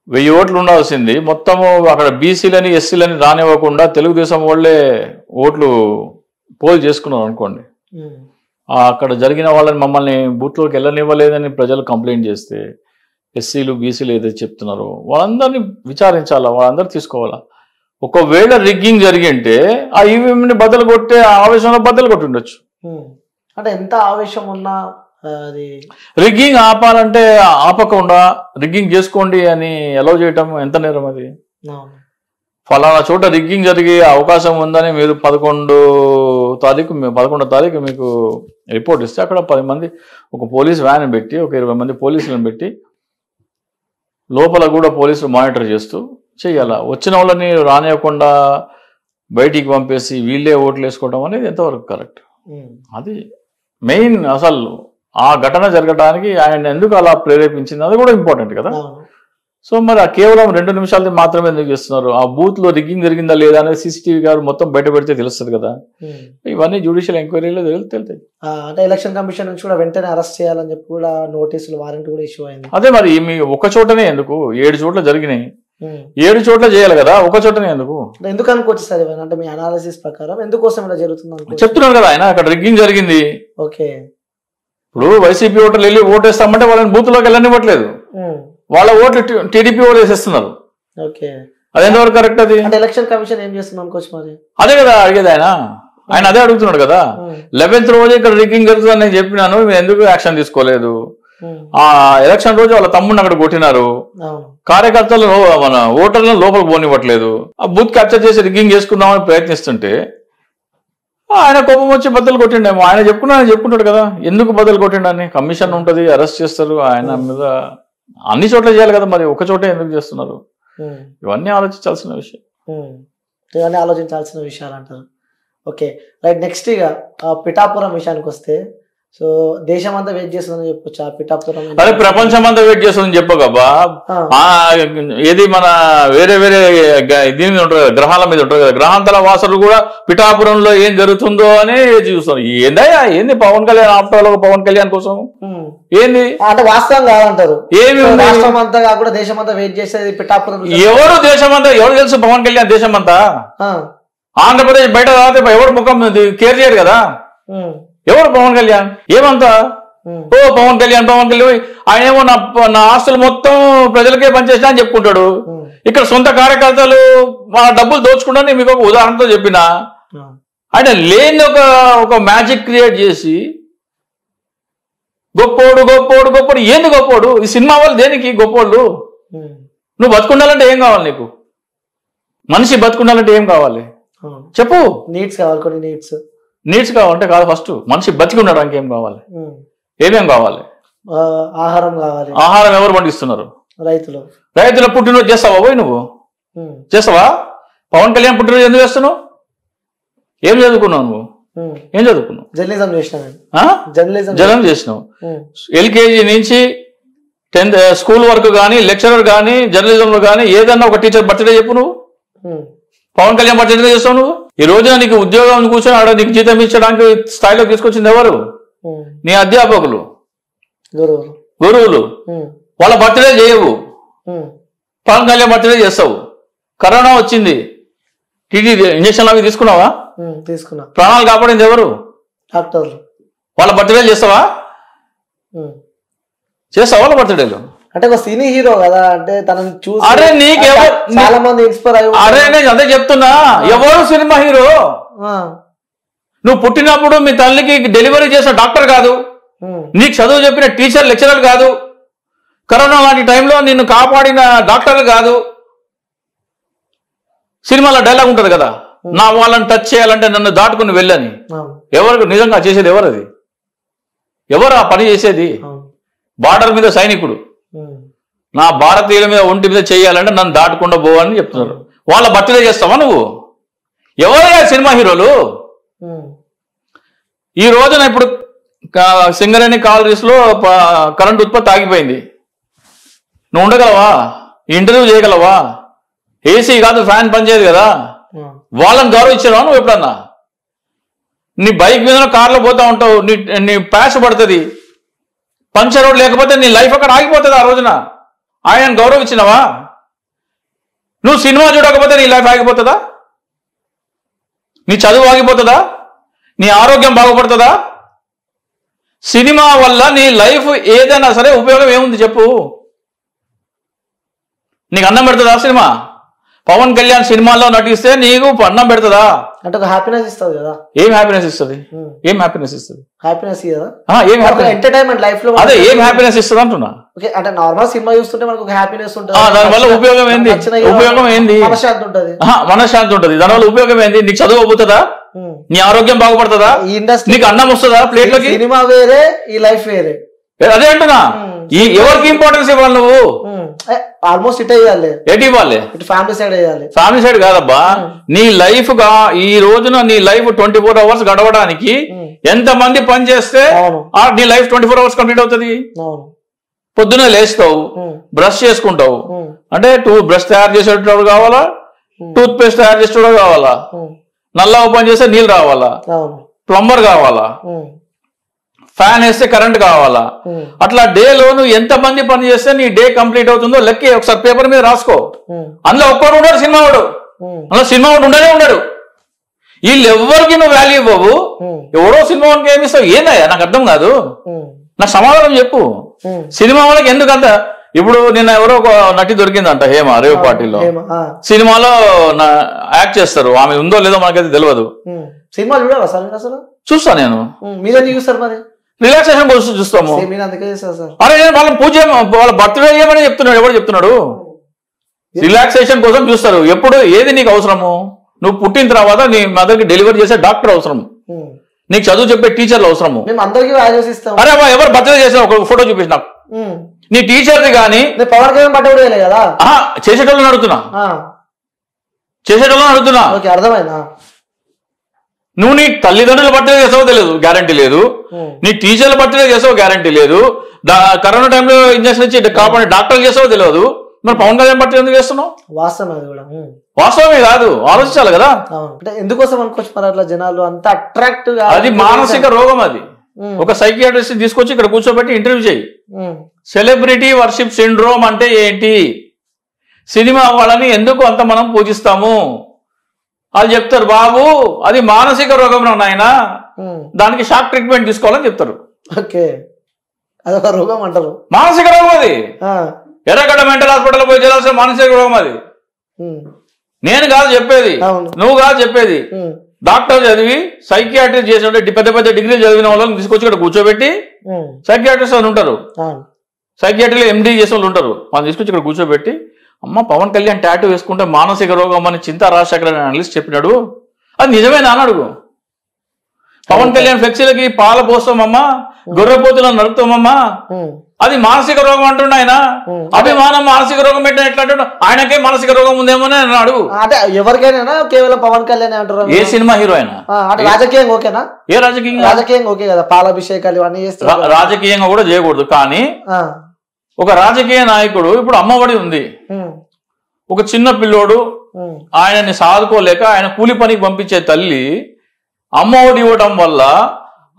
1000 ఓట్లు ఉండాల్సింది మొత్తము అక్కడ బీసీలని ఎస్సీలని రానివ్వకుండా తెలుగుదేశం వాళ్ళే ఓట్లు పోల్ చేసుకున్నారు అనుకోండి. అక్కడ జరిగిన వాళ్ళని మమ్మల్ని బూత్లోకి వెళ్ళనివ్వలేదని ప్రజలు కంప్లైంట్ చేస్తే ఎస్సీలు బీసీలు ఏదైతే చెప్తున్నారో వాళ్ళందరినీ విచారించాలా, వాళ్ళందరూ తీసుకోవాలా. ఒకవేళ రిగ్గింగ్ జరిగింటే ఆ ఈవీఎంని బద్దలు కొట్టే ఆవేశంలో బద్దలు కొట్టి ఉండొచ్చు. అంటే ఎంత ఆవేశం ఉన్నా అది రిగ్గింగ్ ఆపాలంటే ఆపకుండా రిగ్గింగ్ చేసుకోండి అని అలౌ చేయటం ఎంత నేరం? అది ఫలానా చోట రిగ్గింగ్ జరిగే అవకాశం ఉందని మీరు 11వ తారీఖు మీకు రిపోర్ట్ ఇస్తే అక్కడ 10 మంది ఒక పోలీస్ వ్యాన్ పెట్టి, ఒక 20 మంది పోలీసులను పెట్టి లోపల కూడా పోలీసులు మానిటర్ చేస్తూ చెయ్యాలా. వచ్చిన వాళ్ళని రానివ్వకుండా బయటికి పంపేసి వీళ్ళే ఓట్లు వేసుకోవడం అనేది ఎంతవరకు కరెక్ట్? అది మెయిన్. అసలు ఆ ఘటన జరగడానికి ఆయన ఎందుకు అలా ప్రేరేపించింది అది కూడా ఇంపార్టెంట్ కదా. సో మరి ఆ కేవలం 2 నిమిషాలది మాత్రమే ఎందుకు చేస్తున్నారు? ఆ బూత్ లో రిగ్గింగ్ జరిగిందా లేదా అనేది సీసీటీవీ గారు మొత్తం బయట పెడితే తెలుస్తుంది కదా. ఇవన్నీ జ్యుడిషియల్ ఎంక్వైరీలో తెలుస్తాయి. అంటే ఎలక్షన్ కమిషన్ నుంచి కూడా వెంటనే అరెస్ట్ చేయాలని చెప్పి కూడా నోటీసులు, వారెంట్ కూడా ఇష్యూ అయింది. అదే మరి మీ ఒక చోటనే ఎందుకు? 7 చోట్ల జరిగినాయి, 7 చోట్ల చేయాలి కదా, ఒక చోటనే ఎందుకు అనుకోవచ్చు సార్? అంటే మీ అనాలిసిస్ ప్రకారం ఎందుకోసం ఇలా జరుగుతుంది చెప్తున్నారు కదా ఆయన. అక్కడ రిగ్గింగ్ జరిగింది. ఓకే. ఇప్పుడు వైసీపీ ఓటర్లు వెళ్ళి ఓటేస్తామంటే వాళ్ళని బూత్లోకి వెళ్ళనివ్వట్లేదు, వాళ్ళ ఓట్లు టీడీపీ ఓట్లు వేసేస్తున్నారు. ఓకే. అది ఎంతవరకు కరెక్ట్? అది అంటే ఎలక్షన్ కమిషన్ ఏం చేస్తుంది అనుకోవచ్చు మరి. అదే కదా అడిగేది ఆయన అదే అడుగుతున్నాడు కదా. 11th రోజు ఇక్కడ రిగ్గింగ్ జరుగుతుందని నేను చెప్పినాను, మీరు ఎందుకు యాక్షన్ తీసుకోలేదు? ఆ ఎలక్షన్ రోజు వాళ్ళ తమ్ముడిని అక్కడ కొట్టినారు, కార్యకర్తలు మన ఓటర్లను లోపలికి పోనివ్వట్లేదు, ఆ బూత్ క్యాప్చర్ చేసి రిగ్గింగ్ చేసుకుందామని ప్రయత్నిస్తుంటే ఆయన కోపం వచ్చి బద్దలు కొట్టిండేమో. ఆయన చెప్పుకుంటాడు కదా ఎందుకు బద్దలు కొట్టిండని. కమిషన్ ఉంటుంది, అరెస్ట్ చేస్తారు, ఆయన మీద అన్ని చోట్ల చేయాలి కదా, మరి ఒక చోటే ఎందుకు చేస్తున్నారు? ఇవన్నీ ఆలోచించాల్సిన విషయాలు అంటారు. Okay right. నెక్స్ట్ ఇక పిఠాపురం విషయానికి వస్తే, సో దేశం అంతా వెయిట్ చేస్తుందని చెప్పొచ్చు. ఆ పిఠాపురం అదే ప్రపంచం అంతా వెయిట్ చేస్తుందని చెప్పకబ్బా. ఏది మన వేరే దీని మీద ఉంటుంది, గ్రహాల మీద ఉంటుంది కదా, గ్రహాంతర వాసులు కూడా పిఠాపురంలో ఏం జరుగుతుందో అని చూస్తాం. ఏంది పవన్ కళ్యాణ్ ఆఫ్టర్ పవన్ కళ్యాణ్ కోసం ఏంది అంటే వాస్తవం కాదంటారు. ఏమి రాష్ట్రం అంతా కాకుండా దేశం అంతా వెయిట్ చేసేది పిఠాపురం. ఎవరు దేశం అంతా ఎవరు తెలుసు? పవన్ కళ్యాణ్ దేశం అంతా. ఆంధ్రప్రదేశ్ బయట ఎవరు ముఖం కేర్ చేయరు కదా. ఎవరు పవన్ కళ్యాణ్? ఏమంతా ఓ పవన్ కళ్యాణ్ ఆయన ఏమో నా ఆస్తులు మొత్తం ప్రజలకే పనిచేసినా అని చెప్పుకుంటాడు. ఇక్కడ సొంత కార్యకర్తలు మా డబ్బులు దోచుకుంటాను మీకు ఒక ఉదాహరణతో చెప్పిన. ఆయన లేని ఒక మ్యాజిక్ క్రియేట్ చేసి గొప్పోడు ఏంది గొప్పోడు? ఈ సినిమా వాళ్ళు దేనికి గొప్పోళ్ళు? నువ్వు బతుకుండాలంటే ఏం కావాలి? నీకు మనిషి బతుకుండాలంటే ఏం కావాలి చెప్పు? నీడ్స్ కావాలి, కొన్ని నీడ్స్ కావాలంటే కాదు, ఫస్ట్ మనిషి బతికి ఉండడానికి ఏం కావాలి? ఏమేం కావాలి? ఆహారం కావాలి. ఆహారం ఎవరు పండిస్తున్నారు? రైతుల పుట్టినరోజు చేస్తావా పోయి? నువ్వు చేస్తావా? పవన్ కళ్యాణ్ పుట్టినరోజు ఎందుకు చేస్తున్నావు? ఏం చదువుకున్నావు నువ్వు? ఏం చదువుకున్నావు? జర్నలిజం చేసినావు. ఎల్కేజీ నుంచి 10th స్కూల్ వరకు కానీ, లెక్చరర్ కానీ, జర్నలిజంలో కానీ ఏదన్నా ఒక టీచర్ బర్త్డే చెప్పు. నువ్వు పవన్ కళ్యాణ్ బర్త్డే చేస్తావు. నువ్వు ఈ రోజున నీకు ఉద్యోగం కూర్చొని ఆడ నీకు జీతం ఇచ్చడానికి స్థాయిలో తీసుకొచ్చింది ఎవరు? నీ అధ్యాపకులు, గురువులు. వాళ్ళ బర్త్డే చేయవు, పవన్ కళ్యాణ్ బర్త్డే చేస్తావు. కరోనా వచ్చింది, టీటీ ఇంజక్షన్ అవి తీసుకున్నావా? తీసుకున్నా. ప్రాణాలు కాపాడింది ఎవరు? డాక్టర్లు. వాళ్ళ బర్త్డేలు చేస్తావా? వాళ్ళ బర్త్డేలు. అంటే ఒక సినీ హీరో కదా, అంటే తనని చూసి అరే నీకెవరు చాలా మంది ఇన్స్పైర్ అయ్యి. అరే నేను అదే చెప్తున్నా, ఎవరు సినిమా హీరో? నువ్వు పుట్టినప్పుడు మీ తల్లికి డెలివరీ చేసిన డాక్టర్ కాదు, నీకు చదువు చెప్పిన టీచర్ లెక్చరర్ కాదు, కరోనా లాంటి టైంలో నిన్ను కాపాడిన డాక్టర్లు కాదు. సినిమాలో డైలాగ్ ఉంటుంది కదా, నా వాళ్ళని టచ్ చేయాలంటే నన్ను దాటుకుని వెళ్ళని. ఎవరు నిజంగా చేసేది? ఎవరు అది? ఎవరు ఆ పని చేసేది? బార్డర్ మీద సైనికుడు నా భారతీయుల మీద ఒంటి మీద చేయాలంటే నన్ను దాటకుండా పోవని చెప్తున్నారు. వాళ్ళ బర్త్డే చేస్తావా నువ్వు? ఎవరయ్యా సినిమా హీరోలు? ఈ రోజున ఇప్పుడు సింగరేణి కాలనీస్ లో కరెంట్ ఉత్పత్తి ఆగిపోయింది. నువ్వు ఉండగలవా? ఇంటర్వ్యూ చేయగలవా? ఏసీ కాదు ఫ్యాన్ పనిచేయదు కదా. వాళ్ళని గౌరవించావా నువ్వు ఎప్పుడన్నా? నీ బైక్ మీద కార్లో పోతా ఉంటావు, నీ ప్యాష్ పడుతుంది, పంచర్ రోడ్ లేకపోతే నీ లైఫ్ అక్కడ ఆగిపోతుంది. ఆ రోజున ఆయన గౌరవించినవా? నువ్వు సినిమా చూడకపోతే నీ లైఫ్ ఆగిపోతుందా? నీ చదువు ఆగిపోతుందా? నీ ఆరోగ్యం బాగుపడుతుందా? సినిమా వల్ల నీ లైఫ్ ఏదైనా సరే ఉపయోగం ఏముంది చెప్పు? నీకు అన్నం పెడుతుందా సినిమా? పవన్ కళ్యాణ్ సినిమాల్లో నటిస్తే నీకు అన్నం పెడుతుందా? అంటే ఒక హ్యాపీనెస్ ఇస్తుంది కదా. ఏం హ్యాపీనెస్ ఇస్తుంది? ఏం హ్యాపీనెస్ ఇస్తుంది? హ్యాపీనెస్ కదా, ఏం ఎంటర్టైన్మెంట్ లైఫ్ లో. అదే ఏం హ్యాపీనెస్ ఇస్తుంది అంటున్నా. ఓకే, అంటే నార్మల్ సినిమా చూస్తుంటే మనకు ఒక హ్యాపీనెస్ ఉంటుంది, దానివల్ల ఉపయోగం ఏంది? ఉపయోగం ఏంది? మనశ్శాంతి ఉంటుంది. మనశ్శాంతి ఉంటుంది, దానివల్ల ఉపయోగం ఏంది? నీకు చదువు అవుతుందా? నీ ఆరోగ్యం బాగుపడుతుందా? ఈ ఇండస్ట్రీ నీకు అన్నం వస్తుందా ప్లేట్లోకి? సినిమా వేరే, ఈ లైఫ్ వేరే. అదే అంటున్నా, ఎవరికి ఇంపార్టెన్స్ ఇవ్వాలి నువ్వు? ఆల్మోస్ట్ ఇట్ అయ్యాలి. ఎటు ఇవ్వాలి? ఇటు ఫ్యామిలీ సైడ్ అయ్యాలి. ఫ్యామిలీ సైడ్ కాదబ్బా, నీ లైఫ్ గా ఈ రోజున నీ లైఫ్ 24 hours గడవడానికి ఎంత మంది పని చేస్తే నీ లైఫ్ 24 hours కంప్లీట్ అవుతుంది. పొద్దునే లేస్తావు, బ్రష్ చేసుకుంటావు, అంటే బ్రష్ తయారు చేసేటప్పుడు కావాలా, టూత్ పేస్ట్ తయారు చేసేటప్పుడు కావాలా, నల్లా ఓపెన్ చేస్తే నీళ్ళు రావాలా, ప్లంబర్ కావాలా, ఫ్యాన్ వేస్తే కరెంట్ కావాలా. అట్లా డేలో నువ్వు ఎంత మంది పని చేస్తే నీ డే కంప్లీట్ అవుతుందో లెక్క ఒకసారి పేపర్ మీద రాసుకో. అందులో ఒక్కడు ఉండడు సినిమా వాడు, అందులో సినిమా వాడు ఉండనే ఉండడు. వీళ్ళు ఎవరికి నువ్వు వాల్యూ ఇవ్వవు, ఎవడో సినిమా వాడికి ఏమిస్తావు? ఏందయ్యా నాకు అర్థం కాదు, నా సమాధానం చెప్పు. సినిమా వాళ్ళకి ఎందుకంత? ఇప్పుడు నిన్న ఎవరో ఒక నటి దొరికిందంట, హేమ, రేవ్ పార్టీలో సినిమాలో యాక్ట్ చేస్తారు. ఆమె ఉందో లేదో మనకైతే తెలియదు. సినిమా చూడాలా సార్? అసలు చూస్తా నేను. మీరేం చూస్తారు మరి? రిలాక్సేషన్ కోసం చూస్తాము. అరే వాళ్ళ పూజ, వాళ్ళ బర్త్డే చేయమని చెప్తున్నాడు. ఎవరు చెప్తున్నాడు? రిలాక్సేషన్ కోసం చూస్తారు. ఎప్పుడు ఏది నీకు అవసరము? నువ్వు పుట్టిన తర్వాత నీ మదర్కి డెలివరీ చేసే డాక్టర్ అవసరం, నీకు చదువు చెప్పే టీచర్లు అవసరము. అరే ఎవరు బర్త్డే చేసిన ఒక ఫోటో చూపించిన నీ టీచర్ది కానీ పవన్ కళ్యాణ్ బర్త్డే కదా చేసేటోళ్ళని అడుగుతున్నా, అర్థమైందా? నువ్వు నీ తల్లిదండ్రుల బర్త్డే చేసావో తెలియదు, గ్యారంటీ లేదు. నీ టీచర్ల బర్త్డే చేసావో గ్యారంటీ లేదు. కరోనా టైంలో ఇంజక్షన్ ఇచ్చి కాపాడే డాక్టర్లు చేసావో తెలియదు. మరి పవన్ కళ్యాణ్ బర్త్డే ఎందుకు చేస్తున్నావు? వాస్తవమే కాదు, ఆలోచించాలి కదా. ఎందుకోసం అనుకోవచ్చు మరి అట్లా జనాలు అంత అట్రాక్ట్? అది మానసిక రోగం. అది ఒక సైకియాట్రిస్ట్ తీసుకొచ్చి ఇక్కడ కూర్చోబెట్టి ఇంటర్వ్యూ చేయి. సెలబ్రిటీ వర్షిప్ సిండ్రోమ్ అంటే ఏంటి, సినిమా వాళ్ళని ఎందుకు అంత మనం పూజిస్తాము అది చెప్తారు. బాబు అది మానసిక రోగం నాయన, దానికి షాక్ ట్రీట్మెంట్ తీసుకోవాలని చెప్తారు. ఓకే, అదొక రోగం అంటారు. మానసిక రోగం అది. ఎర్రగడ్డ మెంటల్ హాస్పిటల్ పోయి చేయాల్సిన మానసిక రోగం అది. నేను కాదు చెప్పేది, నువ్వు కాదు చెప్పేది. డాక్టర్ చదివి సైకియాట్రిస్ట్ చేసిన పెద్ద పెద్ద డిగ్రీలు చదివిన వాళ్ళని తీసుకొచ్చి ఇక్కడ కూర్చోబెట్టి, సైకియాట్రిస్ట్ అని ఉంటారు, సైకియాట్రీలో ఎండీ చేసిన వాళ్ళు ఉంటారు, వాళ్ళు తీసుకొచ్చి ఇక్కడ కూర్చోబెట్టి, అమ్మ పవన్ కళ్యాణ్ టాటూ వేసుకుంటే మానసిక రోగం అని చింతా రాజశేఖర్ అని అనలిస్ట్ చెప్పినాడు, అది నిజమేనా అని అడుగు. పవన్ కళ్యాణ్ ఫ్లెక్సీలకి పాల పోస్తామమ్మా, గొర్రెపోతులను నడుపుతామమ్మా, అది మానసిక రోగం అంటుండే ఆయన. అభిమానం మానసిక రోగం పెట్టిన ఎట్లా అంటున్నా, ఆయనకే మానసిక రోగం ఉందేమో అని అడుగు. అంటే ఎవరికైనా కేవలం పవన్ కళ్యాణ్ అంటారు? ఏ సినిమా హీరో అయినా. రాజకీయంగా ఓకేనా? ఏ రాజకీయంగా? రాజకీయంగా ఓకే కదా, పాలాభిషేకాలు ఇవన్నీ చేస్తారు. రాజకీయంగా కూడా చేయకూడదు. కానీ ఒక రాజకీయ నాయకుడు, ఇప్పుడు అమ్మఒడి ఉంది, ఒక చిన్న పిల్లోడు ఆయనని సాదుకోలేక ఆయన కూలి పనికి పంపించే తల్లి అమ్మఒడి ఇవ్వడం వల్ల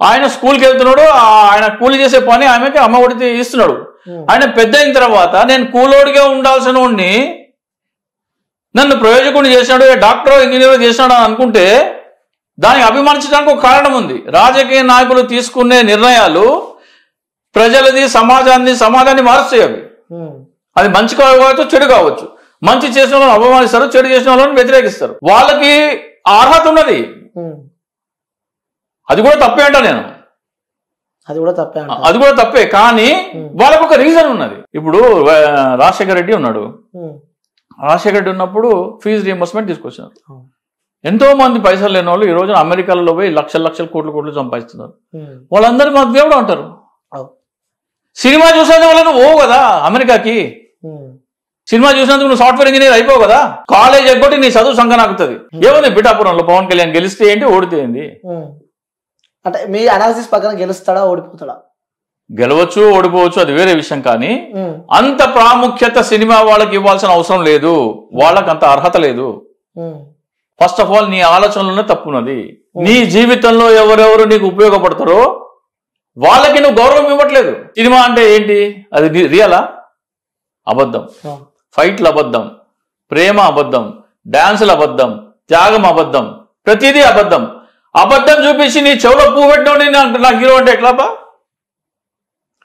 ఆయన స్కూల్కి వెళ్తున్నాడు, ఆయన కూలి చేసే పని ఆమెకి అమ్మఒడి ఇస్తున్నాడు. ఆయన పెద్ద అయిన తర్వాత నేను కూలోడిగా ఉండాల్సిన వాడిని నన్ను ప్రయోజకుడిని చేసినాడు, డాక్టర్ ఇంజనీర్ చేసినాడు అని అనుకుంటే దానికి అభిమానించడానికి ఒక కారణం ఉంది. రాజకీయ నాయకులు తీసుకునే నిర్ణయాలు ప్రజలది, సమాజాన్ని మారుస్తాయి. అది మంచి కావచ్చు, చెడు కావచ్చు. మంచి చేసిన వాళ్ళని అభిమానిస్తారు, చెడు చేసిన వాళ్ళని వ్యతిరేకిస్తారు. వాళ్ళకి అర్హత ఉన్నది, అది కూడా తప్పే అంట నేను. అది కూడా తప్పే. కానీ వాళ్ళకు ఒక రీజన్ ఉన్నది. ఇప్పుడు రాజశేఖర రెడ్డి ఉన్నాడు, రాజశేఖర రెడ్డి ఉన్నప్పుడు ఫీజు రీఎంబర్స్మెంట్ తీసుకొచ్చినారు. ఎంతో మంది పైసలు లేని వాళ్ళు ఈ రోజున అమెరికాలో పోయి లక్షల కోట్లు సంపాదిస్తున్నారు. వాళ్ళందరూ మా దేవుడు అంటారు. సినిమా చూసేందుకు వాళ్ళను పోవు కదా అమెరికాకి, సినిమా చూసినందుకు నువ్వు సాఫ్ట్వేర్ ఇంజనీర్ అయిపోవు కదా. కాలేజ్ ఎగ్గొట్టి నీ చదువు సంకనాకుతుంది. ఏముంది పిఠాపురంలో పవన్ కళ్యాణ్ గెలిస్తే ఏంటి, ఓడితే ఏంది? అంటే మీ అనాలిసిస్ ప్రకారం గెలుస్తాడా ఓడిపోతాడా? గెలవచ్చు, ఓడిపోవచ్చు, అది వేరే విషయం. కానీ అంత ప్రాముఖ్యత సినిమా వాళ్ళకి ఇవ్వాల్సిన అవసరం లేదు, వాళ్ళకి అంత అర్హత లేదు. ఫస్ట్ ఆఫ్ ఆల్ నీ ఆలోచనలోనే తప్పున్నది. నీ జీవితంలో ఎవరెవరు నీకు ఉపయోగపడతారో వాళ్ళకి నువ్వు గౌరవం ఇవ్వట్లేదు. సినిమా అంటే ఏంటి, అది రియలా? అబద్ధం. ఫైట్లు అబద్ధం, ప్రేమ అబద్ధం, డాన్సులు అబద్ధం, త్యాగం అబద్ధం, ప్రతిదీ అబద్ధం. అబద్ధం చూపించి నీ చెవులో పువ్వు పెట్టినోడి నాకు హీరో అంటే ఎట్లాపా?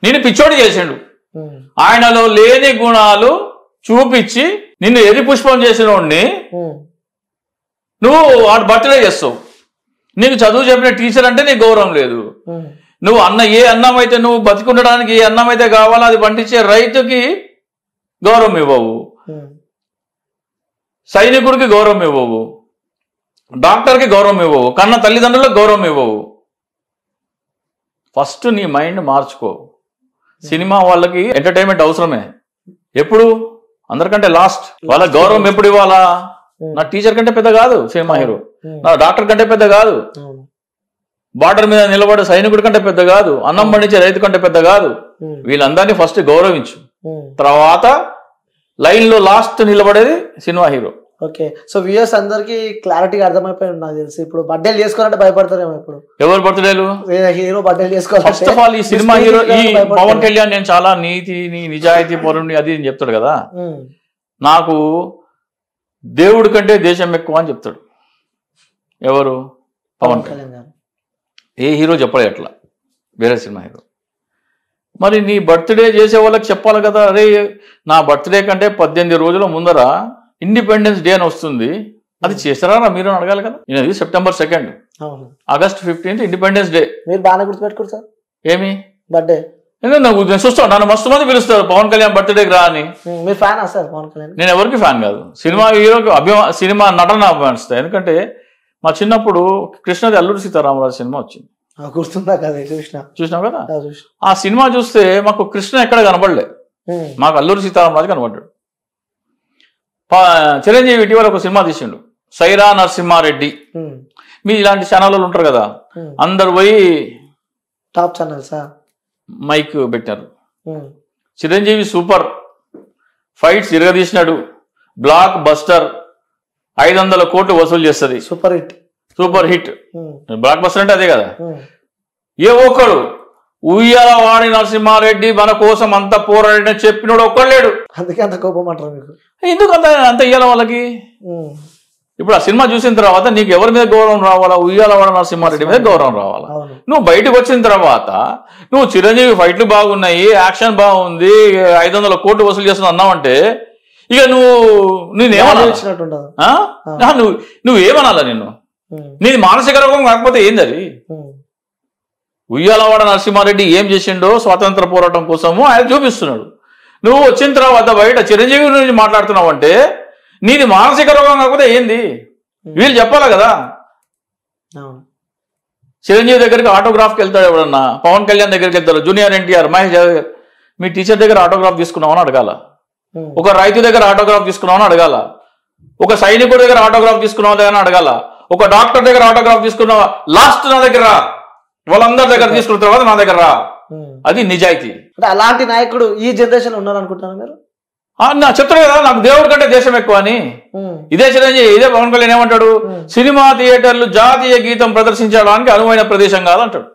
నేను పిచ్చోడి చేసిండు. ఆయనలో లేని గుణాలు చూపించి నిన్ను ఎరి పుష్పం చేసినోడిని నువ్వు వాడు బర్త్డే చేస్తావు. నీకు చదువు చెప్పిన టీచర్ అంటే నీకు గౌరవం లేదు. నువ్వు ఏ అన్నం అయితే నువ్వు బతికుండడానికి ఏ అన్నం అయితే కావాలో అది పండించే రైతుకి గౌరవం ఇవ్వవు, సైనికుడికి గౌరవం ఇవ్వవు, డాక్టర్కి గౌరవం ఇవ్వవు, కన్న తల్లిదండ్రులకు గౌరవం ఇవ్వవు. ఫస్ట్ నీ మైండ్ మార్చుకో. సినిమా వాళ్ళకి ఎంటర్టైన్మెంట్ అవసరమే, ఎప్పుడు అందరికంటే లాస్ట్. వాళ్ళకి గౌరవం ఎప్పుడు ఇవ్వాలా? నా టీచర్ కంటే పెద్ద కాదు సినిమా హీరో, నా డాక్టర్ కంటే పెద్ద కాదు, బార్డర్ మీద నిలబడే సైనికుడి కంటే పెద్ద కాదు, అన్నం పండించే రైతు కంటే పెద్ద కాదు. వీళ్ళందరినీ ఫస్ట్ గౌరవించు, తర్వాత లైన్ లో లాస్ట్ నిలబడేది cinema hero. Okay, so viewers అందరికి క్లారిటీగా అర్థమైపోయి నాకు తెలిసి. ఇప్పుడు బర్త్డేలు చేసుకోవాలంటే భయపడతారేమో. ఇప్పుడు ఎవరు బర్త్డేలు? హీరో బర్త్డేలు చేసుకోవాలి. ఫస్ట్ ఆఫ్ ఆల్ ఈ సినిమా హీరో ఈ పవన్ కళ్యాణ్ నేను చాలా నీతిని నిజాయితీ పరుణ్ణి అది అని చెప్తాడు కదా, నాకు దేవుడి కంటే దేశం ఎక్కువ అని చెప్తాడు. ఎవరు? పవన్ కళ్యాణ్. ఏ హీరో చెప్పలే అట్లా, వేరే సినిమా హీరో. మరి నీ బర్త్డే చేసే వాళ్ళకి చెప్పాలి కదా, అరే నా బర్త్డే కంటే 18 రోజుల ముందర ఇండిపెండెన్స్ డే అని వస్తుంది, అది చేస్తారా మీరు అడగాలి కదా. ఇది September 2nd, August 15th independence day. మీరు బాగా గుర్తుపెట్టుకోరు సార్. ఏమి బర్త్డే? నేను చూస్తాను, నన్ను మస్తు మంది పిలుస్తారు పవన్ కళ్యాణ్ బర్త్డేకి రా అని. మీరు ఫ్యాన్ సార్ పవన్ కళ్యాణ్? నేను ఎవరికి ఫ్యాన్ కాదు, సినిమా హీరోకి సినిమా నటన అభిమానిస్తాను. ఎందుకంటే మా చిన్నప్పుడు కృష్ణది అల్లూరి సీతారామరాజు సినిమా వచ్చింది, గుర్తుందా కదా? చూసినావు కదా. ఆ సినిమా చూస్తే మాకు కృష్ణ ఎక్కడ కనబడలే, మాకు అల్లూరి సీతారామరాజు కనబడ్డాడు. చిరంజీవి ఇటీవల ఒక సినిమా తీసిండు, సైరా నరసింహారెడ్డి. మీ ఇలాంటి ఛానళ్ళు ఉంటారు కదా, అందరు పోయి టాప్ ఛానల్స్ మైక్ పెట్టారు. చిరంజీవి సూపర్ ఫైట్స్ ఇరగదీసినాడు, బ్లాక్ బస్టర్, 500 కోట్లు వసూలు చేస్తుంది, super hit. Super hit blockbuster అంటే అదే కదా. ఏ ఒక్కడు ఉయ్యాల వాడి నరసింహారెడ్డి మన కోసం అంత పోరాడిన చెప్పినోడు ఒక్కడు లేడు. అందుకే అంత కోపం అంటారు మీకు. ఎందుకు అంత ఇయ్యాల వాళ్ళకి? ఇప్పుడు ఆ సినిమా చూసిన తర్వాత నీకు ఎవరి మీద గౌరవం రావాలా? ఉయ్యాలవాడ నరసింహారెడ్డి మీద గౌరవం రావాలా? నువ్వు బయటకు వచ్చిన తర్వాత నువ్వు చిరంజీవి ఫైట్లు బాగున్నాయి, యాక్షన్ బాగుంది, 500 కోట్లు వసూలు చేస్తున్నా అన్నావంటే ఇక నువ్వేమనాలా? నీది మానసిక రోగం కాకపోతే ఏంది అది? ఉయ్యాలవాడ నరసింహారెడ్డి ఏం చేసిండో స్వాతంత్ర పోరాటం కోసము ఆయన చూపిస్తున్నాడు. నువ్వు వచ్చిన తర్వాత బయట చిరంజీవి గురించి మాట్లాడుతున్నావు అంటే నీది మానసిక రోగం కాకపోతే ఏంది? వీళ్ళు చెప్పాలా కదా. చిరంజీవి దగ్గరికి ఆటోగ్రాఫ్కి వెళ్తాడు ఎవడన్నా, పవన్ కళ్యాణ్ దగ్గరికి వెళ్తాడు, జూనియర్ ఎన్టీఆర్, మహేష్ దగ్గర మీ టీచర్ దగ్గర ఆటోగ్రాఫ్ తీసుకున్నామని అడగాల, ఒక రైతు దగ్గర ఆటోగ్రాఫ్ తీసుకున్నామని అడగాల, ఒక సైనికుడి దగ్గర ఆటోగ్రాఫ్ తీసుకున్నావా అని అడగాల, ఒక డాక్టర్ దగ్గర ఆటోగ్రాఫ్ తీసుకున్నావా, లాస్ట్ నా దగ్గర వాళ్ళందరి దగ్గర తీసుకున్న తర్వాత నా దగ్గర రా. అది నిజాయితీ. అంటే అలాంటి నాయకుడు ఈ జనరేషన్ ఉన్నారనుకుంటున్నారు మీరు? నా చెప్తారు కదా, నాకు దేవుడి కంటే దేశం ఎక్కువ అని. ఇదే చిరంజీవి, ఇదే పవన్ కళ్యాణ్ ఏమంటాడు? సినిమా థియేటర్లు జాతీయ గీతం ప్రదర్శించడానికి అనువైన ప్రదేశం కాదంటాడు.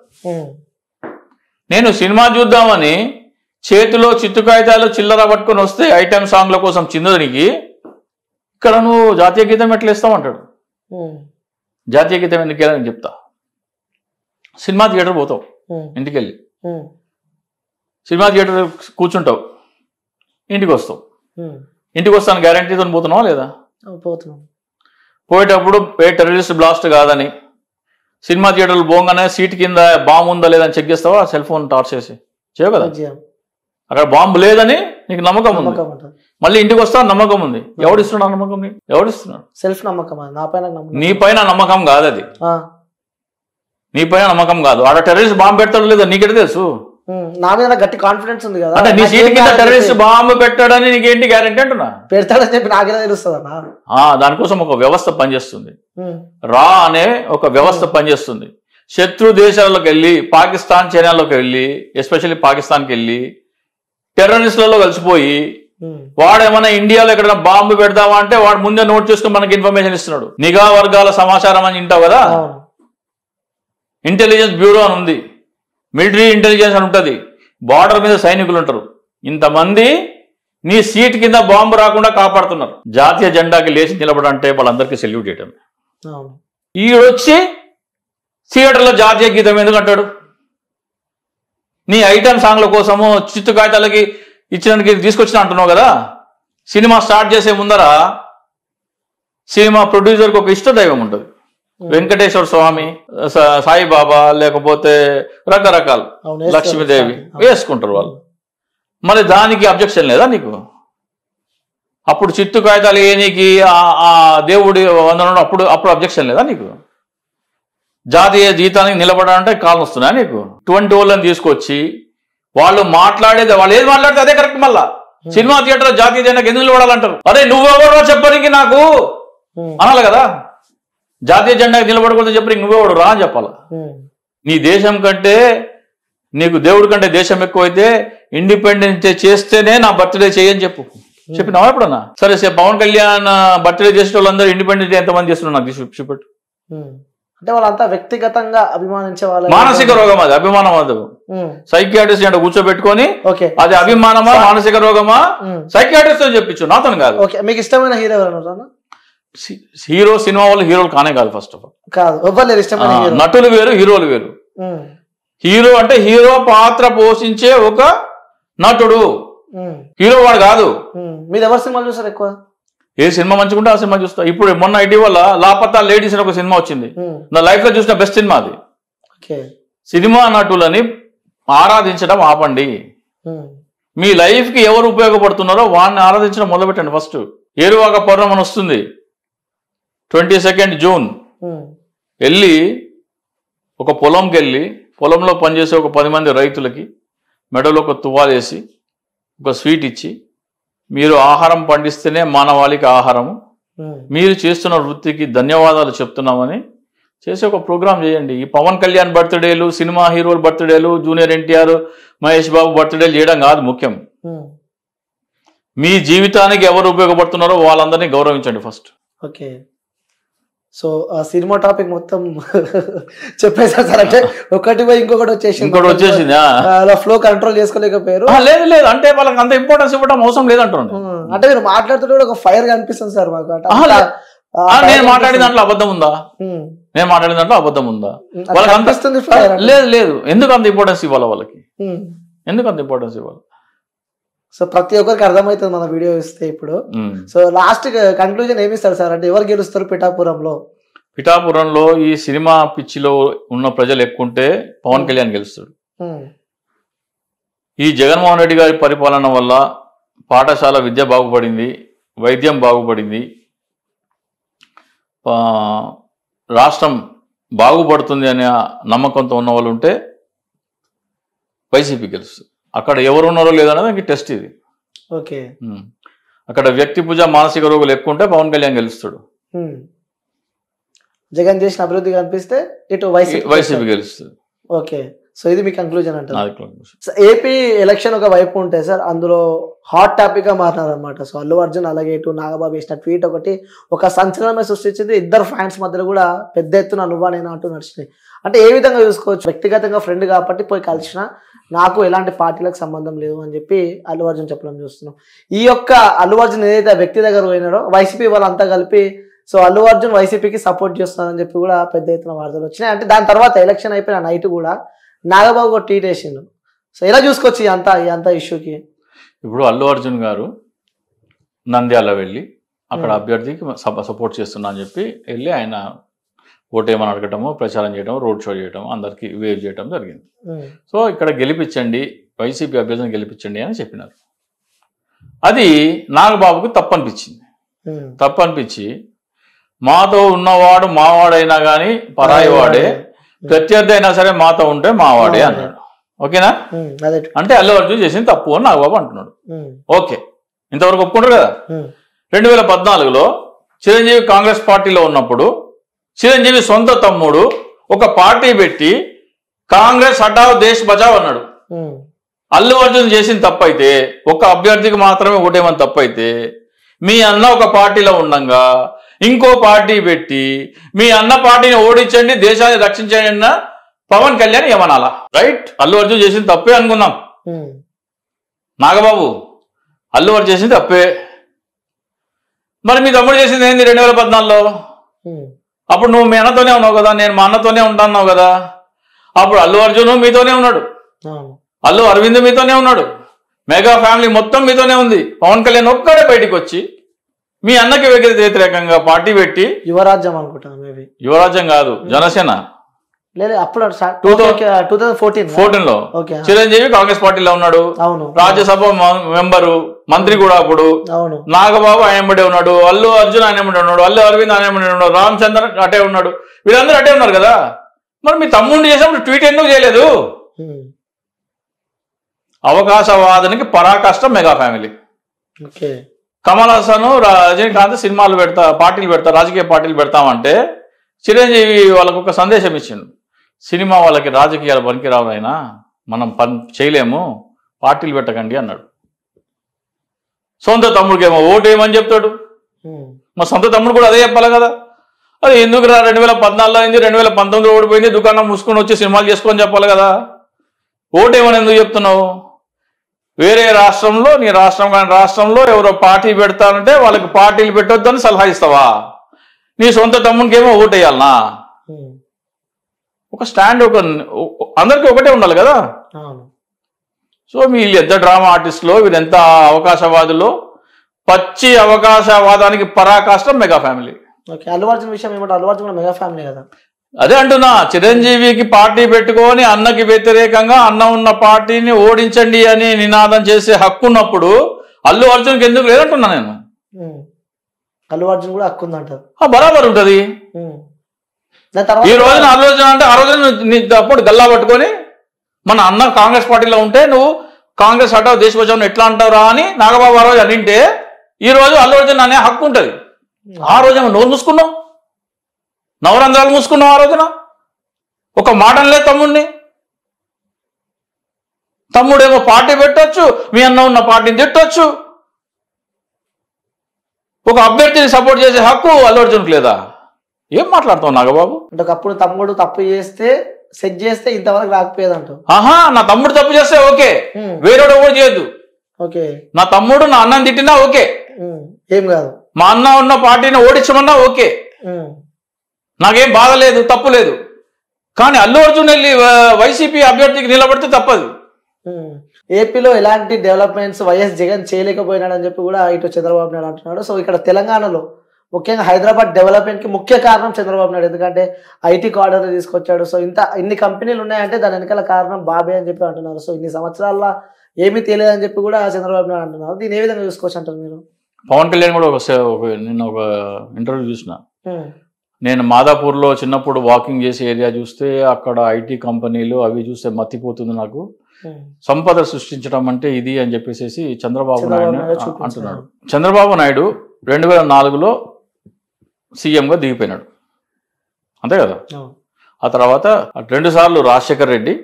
నేను సినిమా చూద్దామని చేతిలో చిత్తు కాగితాలు చిల్లర పట్టుకొని వస్తే ఐటెం సాంగ్ల కోసం చిందడానికి ఇక్కడ నువ్వు జాతీయ గీతం ఎట్లా ఇస్తామంటాడు. జాతీయ గీతం ఎందుకు వెళ్ళని చెప్తా. సినిమా థియేటర్ పోతావు, ఇంటికి వెళ్ళి సినిమా థియేటర్ కూర్చుంటావు, ఇంటికి వస్తావు. ఇంటికి వస్తాను గ్యారంటీతో పోతున్నావా లేదా? పోతున్నాం. పోయేటప్పుడు టెర్రరిస్ట్ బ్లాస్ట్ కాదని సినిమా థియేటర్లు పోగానే సీట్ కింద బాంబు ఉందా లేదని చెక్ చేస్తావా? సెల్ ఫోన్ టార్చ్ చేసి చేయవు కదా. అక్కడ బాంబు లేదని నీకు నమ్మకం ఉంది, మళ్ళీ ఇంటికి వస్తావు నమ్మకం ఉంది. ఎవడిస్తున్నాడు నమ్మకం? ఎవడిస్తున్నాడు? సెల్ఫ్ నమ్మకం. నీ పైన నమ్మకం కాదు అది, నీ పైన నమ్మకం కాదు. ఆడ టెర్రరిస్ట్ బాంబు పెడతాడు లేదా నీకెట తెలుసు? నా మీద గట్టి కాన్ఫిడెన్స్ ఉంది కదా. అంటే నీ సీట్ కింద టెర్రరిస్ట్ బాంబు పెట్టాడని నీకేంటి గ్యారెంటీ అంటున్నా? పెడతాడని చెప్పి నాకేలా తెలుస్తుంది అన్న? దానికోసం ఒక వ్యవస్థ పనిచేస్తుంది. రా అనే ఒక వ్యవస్థ పనిచేస్తుంది. శత్రు దేశాల్లోకి వెళ్ళి, పాకిస్తాన్, చైనాలోకి వెళ్ళి, ఎస్పెషల్లీ పాకిస్తాన్కి వెళ్ళి టెర్రరిస్టులలో కలిసిపోయి వాడేమన్నా ఇండియాలో ఎక్కడైనా బాంబు పెడదామా అంటే వాడు ముందే నోట్ చేసుకుని మనకి ఇన్ఫర్మేషన్ ఇస్తున్నాడు. నిఘా వర్గాల సమాచారం అని వింటావు కదా. ఇంటెలిజెన్స్ బ్యూరో అని ఉంది, మిలిటరీ ఇంటెలిజెన్స్ అని ఉంటుంది, బార్డర్ మీద సైనికులు ఉంటారు. ఇంతమంది నీ సీట్ కింద బాంబు రాకుండా కాపాడుతున్నారు. జాతీయ జెండాకి లేచి నిలబడంటే వాళ్ళందరికీ సెల్యూట్ చేయటం. ఈడొచ్చి థియేటర్లో జాతీయ గీతం ఎందుకు అంటాడు? నీ ఐటమ్ సాంగ్ల కోసము చిత్తు కాగితాలకి ఇచ్చినందుకు తీసుకొచ్చిన అంటున్నావు కదా. సినిమా స్టార్ట్ చేసే ముందర సినిమా ప్రొడ్యూసర్కి ఒక ఇష్టదైవం ఉంటుంది. వెంకటేశ్వర స్వామి, సాయిబాబా, లేకపోతే రకరకాలు, లక్ష్మీదేవి వేసుకుంటారు వాళ్ళు. మరి దానికి అబ్జెక్షన్ లేదా నీకు? అప్పుడు చిత్తు కాగితాలు ఏనికి ఆ దేవుడి వందనం అప్పుడు అబ్జెక్షన్ లేదా నీకు? జాతీయ గీతానికి నిలబడాలంటే కాలం వస్తున్నా నీకు? 20 వాళ్ళని తీసుకొచ్చి వాళ్ళు మాట్లాడేది, వాళ్ళు ఏది మాట్లాడితే అదే కరెక్ట్. మళ్ళా సినిమా థియేటర్ జాతీయ జెండాకి ఎందుకు నిలబడాలంటారు? అరే నువ్వెవరో చెప్పడానికి నాకు అనాలి కదా. జాతీయ జెండాకి నిలబడకూడదు చెప్పి నువ్వెవడు రా అని చెప్పాలా. నీ దేశం కంటే, నీకు దేవుడి కంటే దేశం ఎక్కువైతే ఇండిపెండెన్స్ డే చేస్తేనే నా బర్త్డే చేయని చెప్పినావా ఎప్పుడన్నా? సరే పవన్ కళ్యాణ్ బర్త్డే చేసే వాళ్ళందరూ ఇండిపెండెన్స్ డే ఎంతమంది చేస్తున్నారు నాకు చూపెట్టు. అంటే వాళ్ళంతా వ్యక్తిగతంగా అభిమానించే వాళ్ళు. మానసిక రోగం అది, అభిమానం అది. సైకియాట్రిస్ట్ అంటే కూర్చోబెట్టుకొని అది అభిమానమా మానసిక రోగమా సైకియాట్రిస్ట్ తో చెప్పించు, నాతో కాదు. మీకు ఇష్టమైన హీరో ఎవరు? హీరో సినిమా వాళ్ళు హీరోలు కానే కాదు. ఫస్ట్ ఆఫ్ ఆల్ కాదు, ఎవ్వరు ఇష్టమైన నటులు వేరు, హీరోలు వేరు. హీరో అంటే హీరో పాత్ర పోషించే ఒక నటుడు, హీరో వాడు కాదు. మీరు ఎవరు సినిమాలు చూసారు ఎక్కువ? ఏ సినిమా మంచిగుంటే ఆ సినిమా చూస్తా. ఇప్పుడు మొన్న ఇటీవల లాపతా లేడీస్ అని ఒక సినిమా వచ్చింది, నా లైఫ్ లో చూసిన బెస్ట్ సినిమా అది. సినిమా నటులని ఆరాధించడం ఆపండి. మీ లైఫ్ కి ఎవరు ఉపయోగపడుతున్నారో వాడిని ఆరాధించడం మొదలుపెట్టండి. ఫస్ట్ ఏరువాక పౌర్ణమి వస్తుంది 22 జూన్. వెళ్ళి ఒక పొలంకి వెళ్ళి పొలంలో పనిచేసే ఒక 10 మంది రైతులకి మెడలో ఒక తువ్వాలేసి ఒక స్వీట్ ఇచ్చి, మీరు ఆహారం పండిస్తేనే మానవాళికి ఆహారము, మీరు చేస్తున్న వృత్తికి ధన్యవాదాలు చెప్తున్నామని చేసి ఒక ప్రోగ్రాం చేయండి. ఈ పవన్ కళ్యాణ్ బర్త్డేలు, సినిమా హీరోల బర్త్డేలు, జూనియర్ ఎన్టీఆర్, మహేష్ బాబు బర్త్డేలు చేయడం కాదు ముఖ్యం. మీ జీవితానికి ఎవరు ఉపయోగపడుతున్నారో వాళ్ళందరినీ గౌరవించండి ఫస్ట్. ఓకే, సో ఆ సినిమా టాపిక్ మొత్తం చెప్పేసారు సార్. అంటే ఒకటి పోయి ఇంకొకటి వచ్చేసింది, అలా ఫ్లో కంట్రోల్ చేసుకోలేకపోయారు. లేదు లేదు, అంటే వాళ్ళకి అంత ఇంపార్టెన్స్ ఇవ్వడం అవసరం లేదంటున్నాను. అంటే మీరు మాట్లాడుతుంటే ఒక ఫైర్ కనిపిస్తుంది సార్ మాకు. నేను మాట్లాడిన దాంట్లో అబద్ధం ఉందా? నేను మాట్లాడిన దాంట్లో అబద్ధం ఉందా? వాళ్ళకి అనిపిస్తుంది. లేదు లేదు, ఎందుకు అంత ఇంపార్టెన్స్ ఇవ్వాలి వాళ్ళకి? ఎందుకు అంత ఇంపార్టెన్స్ ఇవ్వాలి? సో ప్రతి ఒక్కరికి అర్థమవుతుంది మన వీడియో ఇస్తే ఇప్పుడు. సో లాస్ట్ కన్క్లూజన్ ఏమి ఇస్తారు సార్? అంటే ఎవరు గెలుస్తారు పిఠాపురంలో? పిఠాపురంలో ఈ సినిమా పిచ్చిలో ఉన్న ప్రజలు ఎక్కుంటే పవన్ కళ్యాణ్ గెలుస్తాడు. ఈ జగన్మోహన్ రెడ్డి గారి పరిపాలన వల్ల పాఠశాల విద్య బాగుపడింది, వైద్యం బాగుపడింది, రాష్ట్రం బాగుపడుతుంది అనే నమ్మకంతో ఉన్న వాళ్ళు ఉంటే వైసీపీ గెలుస్తుంది. అక్కడ ఎవరు ఉన్నారో లేదనేది ఇంక టెస్ట్ ఇది. ఓకే, అక్కడ వ్యక్తి పూజ మానసిక రోగులు ఎక్కువ ఉంటే పవన్ కళ్యాణ్ గెలుస్తాడు. జగన్ చేసిన అభివృద్ధి కనిపిస్తే ఇటు వైసీపీ గెలుస్తుంది. ఓకే, సో ఇది మీ కంక్లూజన్ అంటారు. ఏపీ ఎలక్షన్ ఒక వైపు ఉంటే సార్, అందులో హాట్ టాపిక్ గా మారినారనమాట. సో అల్లు అర్జున్ అలాగే ఇటు నాగబాబు వేసిన ట్వీట్ ఒకటి ఒక సంచలనమే సృష్టించింది. ఇద్దరు ఫ్యాన్స్ మధ్యలో కూడా పెద్ద ఎత్తున నువ్వా నేనా అంటూ నడిచినాయి. అంటే ఏ విధంగా చూసుకోవచ్చు? వ్యక్తిగతంగా ఫ్రెండ్ కాబట్టి పోయి కలిసిన, నాకు ఎలాంటి పార్టీలకు సంబంధం లేదు అని చెప్పి అల్లు అర్జున్ చెప్పడం చూస్తున్నాం. ఈ యొక్క అల్లు అర్జున్ ఏదైతే వ్యక్తి దగ్గర పోయినాడో వైసీపీ వాళ్ళంతా కలిపి సో అల్లు అర్జున్ వైసీపీకి సపోర్ట్ చేస్తున్నారని చెప్పి కూడా పెద్ద ఎత్తున వార్తలు వచ్చినాయి. అంటే దాని తర్వాత ఎలక్షన్ అయిపోయిన నైట్ కూడా నాగబాబు ఒక ట్వీట్ వేసిండు. సో ఎలా చూసుకోవచ్చు ఈ అంతా ఇష్యూకి? ఇప్పుడు అల్లు అర్జున్ గారు నంద్యాల వెళ్ళి అక్కడ అభ్యర్థికి సపోర్ట్ చేస్తున్నా అని చెప్పి వెళ్ళి ఆయన ఓటేమని అడగటము, ప్రచారం చేయడం, రోడ్ షో చేయడం, అందరికి వేవ్ చేయడం జరిగింది. సో ఇక్కడ గెలిపించండి, వైసీపీ అభ్యర్థిని గెలిపించండి అని చెప్పినారు. అది నాగబాబుకు తప్పనిపించి మాతో ఉన్నవాడు మావాడైనా కానీ పరాయి వాడే, ప్రత్యర్థి అయినా సరే మాతో ఉంటే మావాడే అన్నాడు. ఓకేనా? అంటే అల్లు అర్జున్ చేసింది తప్పు అని నాగబాబు అంటున్నాడు. ఓకే, ఇంతవరకు ఒప్పుకుంటారు కదా. 2014లో చిరంజీవి కాంగ్రెస్ పార్టీలో ఉన్నప్పుడు చిరంజీవి సొంత తమ్ముడు ఒక పార్టీ పెట్టి కాంగ్రెస్ హటావ్ దేశ్ బచావ్ అన్నాడు. అల్లు అర్జున్ చేసిన తప్పైతే, ఒక అభ్యర్థికి మాత్రమే ఓటేమని తప్పైతే, మీ అన్న ఒక పార్టీలో ఉండంగా ఇంకో పార్టీ పెట్టి మీ అన్న పార్టీని ఓడించండి, దేశాన్ని రక్షించండి అన్న పవన్ కళ్యాణ్ ఏమనాలా? రైట్, అల్లు అర్జున్ చేసిన తప్పే అనుకున్నాం. నాగబాబు అల్లు అర్జున్ చేసింది తప్పే. మరి మీ తమ్ముడు చేసింది ఏంది 2014లో? అప్పుడు నువ్వు మీ అన్నతోనే ఉన్నావు కదా, నేను మా అన్నతోనే ఉంటాన్నావు కదా. అప్పుడు అల్లు అర్జున్ మీతోనే ఉన్నాడు, అల్లు అరవింద్ మీతోనే ఉన్నాడు, మెగా ఫ్యామిలీ మొత్తం మీతోనే ఉంది. పవన్ కళ్యాణ్ ఒక్కడే బయటికి వచ్చి మీ అన్నకి వ్యతిరేకంగా పార్టీ పెట్టి, యువరాజ్యం అనుకుంటాను, మేబీ యువరాజ్యం కాదు జనసేన, అప్పుడు 2014లో చిరంజీవి కాంగ్రెస్ పార్టీలో ఉన్నాడు, రాజ్యసభ మెంబరు, మంత్రి కూడా అప్పుడు. నాగబాబు ఆయనబడే ఉన్నాడు, అల్లు అర్జున్ ఆయనబడి ఉన్నాడు, అల్లు అరవింద్ ఆయనబడి ఉన్నాడు, రామచంద్ర అటే ఉన్నాడు, వీళ్ళందరూ అటే ఉన్నారు కదా. మరి మీ తమ్ముడిని చేసినప్పుడు ట్వీట్ ఎందుకు చేయలేదు? అవకాశవాదానికి పరాకాష్ట మెగా ఫ్యామిలీ. కమల్ హాసన్, రజనీకాంత్ సినిమాలు పార్టీలు రాజకీయ పార్టీలు పెడతామంటే చిరంజీవి వాళ్ళకు ఒక సందేశం ఇచ్చిండు, సినిమా వాళ్ళకి రాజకీయాలు పనికిరావు అయినా మనం చేయలేము, పార్టీలు పెట్టకండి అన్నాడు. సొంత తమ్ముడికేమో ఓటేమని చెప్తాడు, మా సొంత తమ్ముడు కూడా అదే చెప్పాలి కదా. అది ఎందుకు 2014లో అయింది, 2019లో ఓడిపోయింది, దుకాణం మూసుకొని వచ్చి సినిమాలు చేసుకొని చెప్పాలి కదా. ఓటేమని ఎందుకు చెప్తున్నావు? వేరే రాష్ట్రంలో, నీ రాష్ట్రం కానీ రాష్ట్రంలో ఎవరో పార్టీ పెడతానంటే వాళ్ళకి పార్టీలు పెట్టొద్దని సలహా ఇస్తావా? నీ సొంత తమ్మునికి ఏమో ఓటు వేయాలనా? ఒక స్టాండ్, అందరికీ ఒకటే ఉండాలి కదా. సో వీళ్ళు ఎంత డ్రామా ఆర్టిస్టులో, వీళ్ళు ఎంత అవకాశవాదులో, పచ్చి అవకాశవాదానికి పరాకాష్ట మెగా ఫ్యామిలీ. అల్లు అర్జున్ విషయం ఏమంటే అల్లు అర్జున్ మెగా ఫ్యామిలీ కదా. అదే అంటున్నా, చిరంజీవికి పార్టీ పెట్టుకొని అన్నకి వ్యతిరేకంగా అన్న ఉన్న పార్టీని ఓడించండి అని నినాదం చేసే హక్కు ఉన్నప్పుడు అల్లు అర్జున్కి ఎందుకు లేదంటున్నా నేను. అల్లు అర్జున్ కూడా హక్కు ఉందంటారు. బరాబర్ ఉంటది. ఈ రోజున అల్లు అర్జున్ అంటే ఆ రోజున అప్పుడు గల్లా పట్టుకొని మన అన్న కాంగ్రెస్ పార్టీలో ఉంటే నువ్వు కాంగ్రెస్ హటావ్ దేశ బచావ్ ఎట్లా అంటావురా అని నాగబాబు ఆ రోజు అనింటే ఈ రోజు అల్లు అర్జున్ అనే హక్కు ఉంటది. ఆ రోజేమో నోరు మూసుకున్నావు, నవరంధ్రాలు మూసుకున్నావు. ఆ రోజున ఒక మాట లేదు తమ్ముడిని. తమ్ముడేమో పార్టీ పెట్టొచ్చు, మీ అన్న ఉన్న పార్టీని తిట్టొచ్చు. ఒక అభ్యర్థిని సపోర్ట్ చేసే హక్కు అల్లు అర్జున్కి లేదా? ఏం మాట్లాడతావు నాగబాబు? అంటే ఒకప్పుడు తమ్ముడు తప్పు చేస్తే సెట్ చేస్తే ఇంతవరకు రాకపోయేదంటావు. ఆహా, నా తమ్ముడు తప్పు చేస్తే ఓకే, వేరేడు కూడా చేయొద్దు. ఓకే, నా తమ్ముడు నా అన్నం తిట్టినా ఓకే, ఏం కాదు, మా అన్న ఉన్న పార్టీని ఓడించమన్నా ఓకే, నాకేం బాధ లేదు, తప్పు లేదు. కానీ అల్లు అర్జున్ వెళ్ళి వైసీపీ అభ్యర్థికి నిలబడితే తప్పదు. ఏపీలో ఎలాంటి డెవలప్మెంట్స్ వైఎస్ జగన్ చేయలేకపోయినాడు అని చెప్పి కూడా ఇటు చంద్రబాబు నాయుడు అంటున్నాడు. సో ఇక్కడ తెలంగాణలో ముఖ్యంగా హైదరాబాద్ డెవలప్మెంట్కి ముఖ్య కారణం చంద్రబాబు నాయుడు, ఎందుకంటే ఐటీ కార్డర్ తీసుకొచ్చాడు. సో ఇన్ని కంపెనీలు ఉన్నాయంటే దాని వెనకాల కారణం బాబే అని చెప్పి అంటున్నారు. సో ఇన్ని సంవత్సరాల్లో ఏమీ తెలియదని చెప్పి కూడా చంద్రబాబు నాయుడు అంటున్నారు. దీన్ని ఏ విధంగా చూసుకోవచ్చు అంటారు మీరు? పవన్ కళ్యాణ్ కూడా నిన్న ఒక ఇంటర్వ్యూ చూసిన, నేను మాదాపూర్లో చిన్నప్పుడు వాకింగ్ చేసే ఏరియా చూస్తే అక్కడ ఐటీ కంపెనీలు అవి చూస్తే మత్తిపోతుంది నాకు, సంపద సృష్టించడం అంటే ఇది అని చెప్పేసి చంద్రబాబు నాయుడు అంటున్నాడు. చంద్రబాబు నాయుడు 2004లో సీఎంగా దిగిపోయినాడు, అంతే కదా. ఆ తర్వాత 2 సార్లు రాజశేఖర్ రెడ్డి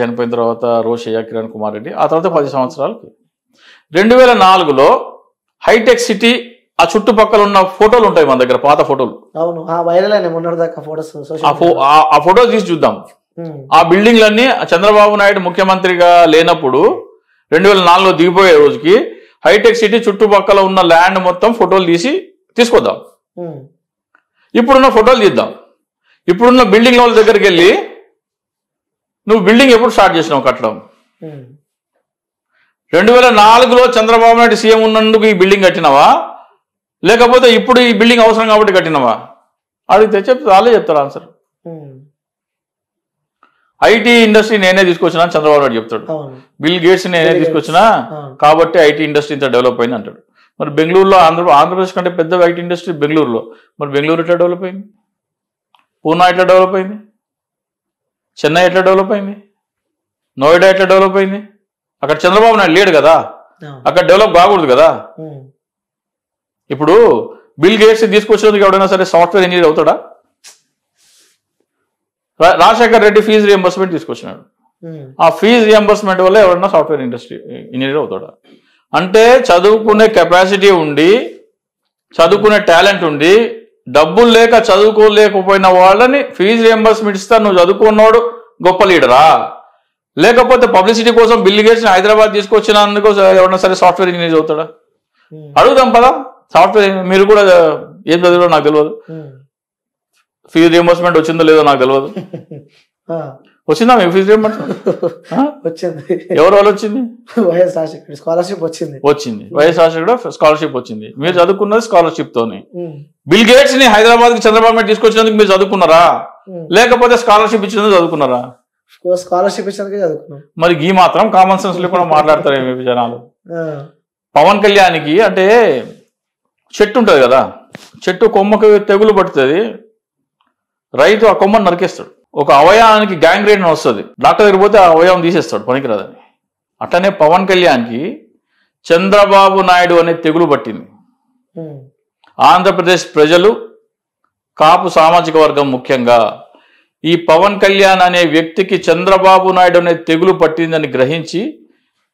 చనిపోయిన తర్వాత రోషయ్య, కిరణ్ కుమార్ రెడ్డి, ఆ తర్వాత 10 సంవత్సరాలకి 2004లో హైటెక్ సిటీ ఆ చుట్టుపక్కల ఉన్న ఫోటోలు ఉంటాయి మన దగ్గర, పాత ఫోటోలు. ఆ ఫోటోలు తీసి చూద్దాం. ఆ బిల్డింగ్లన్నీ చంద్రబాబు నాయుడు ముఖ్యమంత్రిగా లేనప్పుడు 2004లో దిగిపోయే రోజుకి హైటెక్ సిటీ చుట్టుపక్కల ఉన్న ల్యాండ్ మొత్తం ఫోటోలు తీసుకొద్దాం. ఇప్పుడున్న ఫోటోలు తీద్దాం. ఇప్పుడున్న బిల్డింగ్ వాళ్ళ దగ్గరికి వెళ్ళి, నువ్వు బిల్డింగ్ ఎప్పుడు స్టార్ట్ చేసినావు కట్టడం? 2004లో చంద్రబాబు నాయుడు సీఎం ఉన్నందుకు ఈ బిల్డింగ్ కట్టినవా, లేకపోతే ఇప్పుడు ఈ బిల్డింగ్ అవసరం కాబట్టి కట్టినవా? అడిగితే వాళ్ళే చెప్తారు ఆన్సర్. ఐటీ ఇండస్ట్రీ నేనే తీసుకొచ్చినా అని చంద్రబాబు నాయుడు చెప్తాడు. బిల్ గేట్స్ నేనే తీసుకొచ్చినా కాబట్టి ఐటీ ఇండస్ట్రీ ఇంత డెవలప్ అయింది అంటాడు. మరి బెంగళూరులో ఆంధ్రప్రదేశ్ కంటే పెద్ద ఐటీ ఇండస్ట్రీ బెంగళూరులో, మరి బెంగళూరు ఎట్లా డెవలప్ అయింది? పూనా ఎట్లా డెవలప్ అయింది? చెన్నై ఎట్లా డెవలప్ అయింది? నోయిడా ఎట్లా డెవలప్ అయింది? అక్కడ చంద్రబాబు నాయుడు లేడు కదా, అక్కడ డెవలప్ కాకూడదు కదా. ఇప్పుడు బిల్ గేట్స్ తీసుకొచ్చినందుకు ఎవడైనా సరే సాఫ్ట్వేర్ ఇంజనీర్ అవుతాడా? రాజశేఖర్ రెడ్డి ఫీజు రియంబర్స్మెంట్ తీసుకొచ్చినాడు, ఆ ఫీజు రియంబర్స్మెంట్ వల్ల ఎవరైనా సాఫ్ట్వేర్ ఇంజనీర్ అవుతాడా? అంటే చదువుకునే కెపాసిటీ ఉండి, చదువుకునే టాలెంట్ ఉండి, డబ్బులు లేక చదువుకోలేకపోయిన వాళ్ళని ఫీజు రియంబర్స్మెంట్ ఇస్తా, నువ్వు చదువుకున్నాడు గొప్ప లీడరా? లేకపోతే పబ్లిసిటీ కోసం బిల్ గేట్స్ హైదరాబాద్ తీసుకొచ్చినందుకు ఎవరైనా సరే సాఫ్ట్వేర్ ఇంజనీర్ అవుతాడా? అడుగుదాం పదా. సాఫ్ట్వేర్ మీరు కూడా ఏం చదివారో నాకు తెలియదు, ఫీజు రియంబర్స్మెంట్ వచ్చిందో లేదో నాకు తెలియదు. వచ్చిందా మీకు ఫీజు రియంబర్స్మెంట్? వచ్చింది. ఎవరి వల్ల వచ్చింది? వైఎస్ రాజశేఖర్ స్కాలర్షిప్ వచ్చింది. వైఎస్ రాజశేఖర్ స్కాలర్షిప్ వచ్చింది. మీరు చదువుకున్నది స్కాలర్షిప్ తోని. బిల్ గేట్స్ ని హైదరాబాద్ కి చంద్రబాబు నాయుడు తీసుకొచ్చినందుకు మీరు చదువుకున్నారా, లేకపోతే స్కాలర్షిప్ ఇచ్చినందుకు చదువుకున్నారా? స్కాలర్షిప్ ఇచ్చినందుకే చదువుకున్నాం. మరి ఈ మాత్రం కామన్ సెన్స్ లేకుండా మాట్లాడతారు ఏమి జనాలు. పవన్ కళ్యాణ్కి అంటే చెట్టు ఉంటుంది కదా, చెట్టు కొమ్మకి తెగులు పడుతుంది, రైతు ఆ కొమ్మను నరికేస్తాడు. ఒక అవయవానికి గ్యాంగ్రీన్ వస్తుంది, డాక్టర్ దగ్గర పోతే ఆ అవయవం తీసేస్తాడు పనికిరాదని. అట్లనే పవన్ కళ్యాణ్కి చంద్రబాబు నాయుడు అనే తెగులు పట్టింది. ఆంధ్రప్రదేశ్ ప్రజలు, కాపు సామాజిక వర్గం ముఖ్యంగా ఈ పవన్ కళ్యాణ్ అనే వ్యక్తికి చంద్రబాబు నాయుడు అనే తెగులు పట్టిందని గ్రహించి,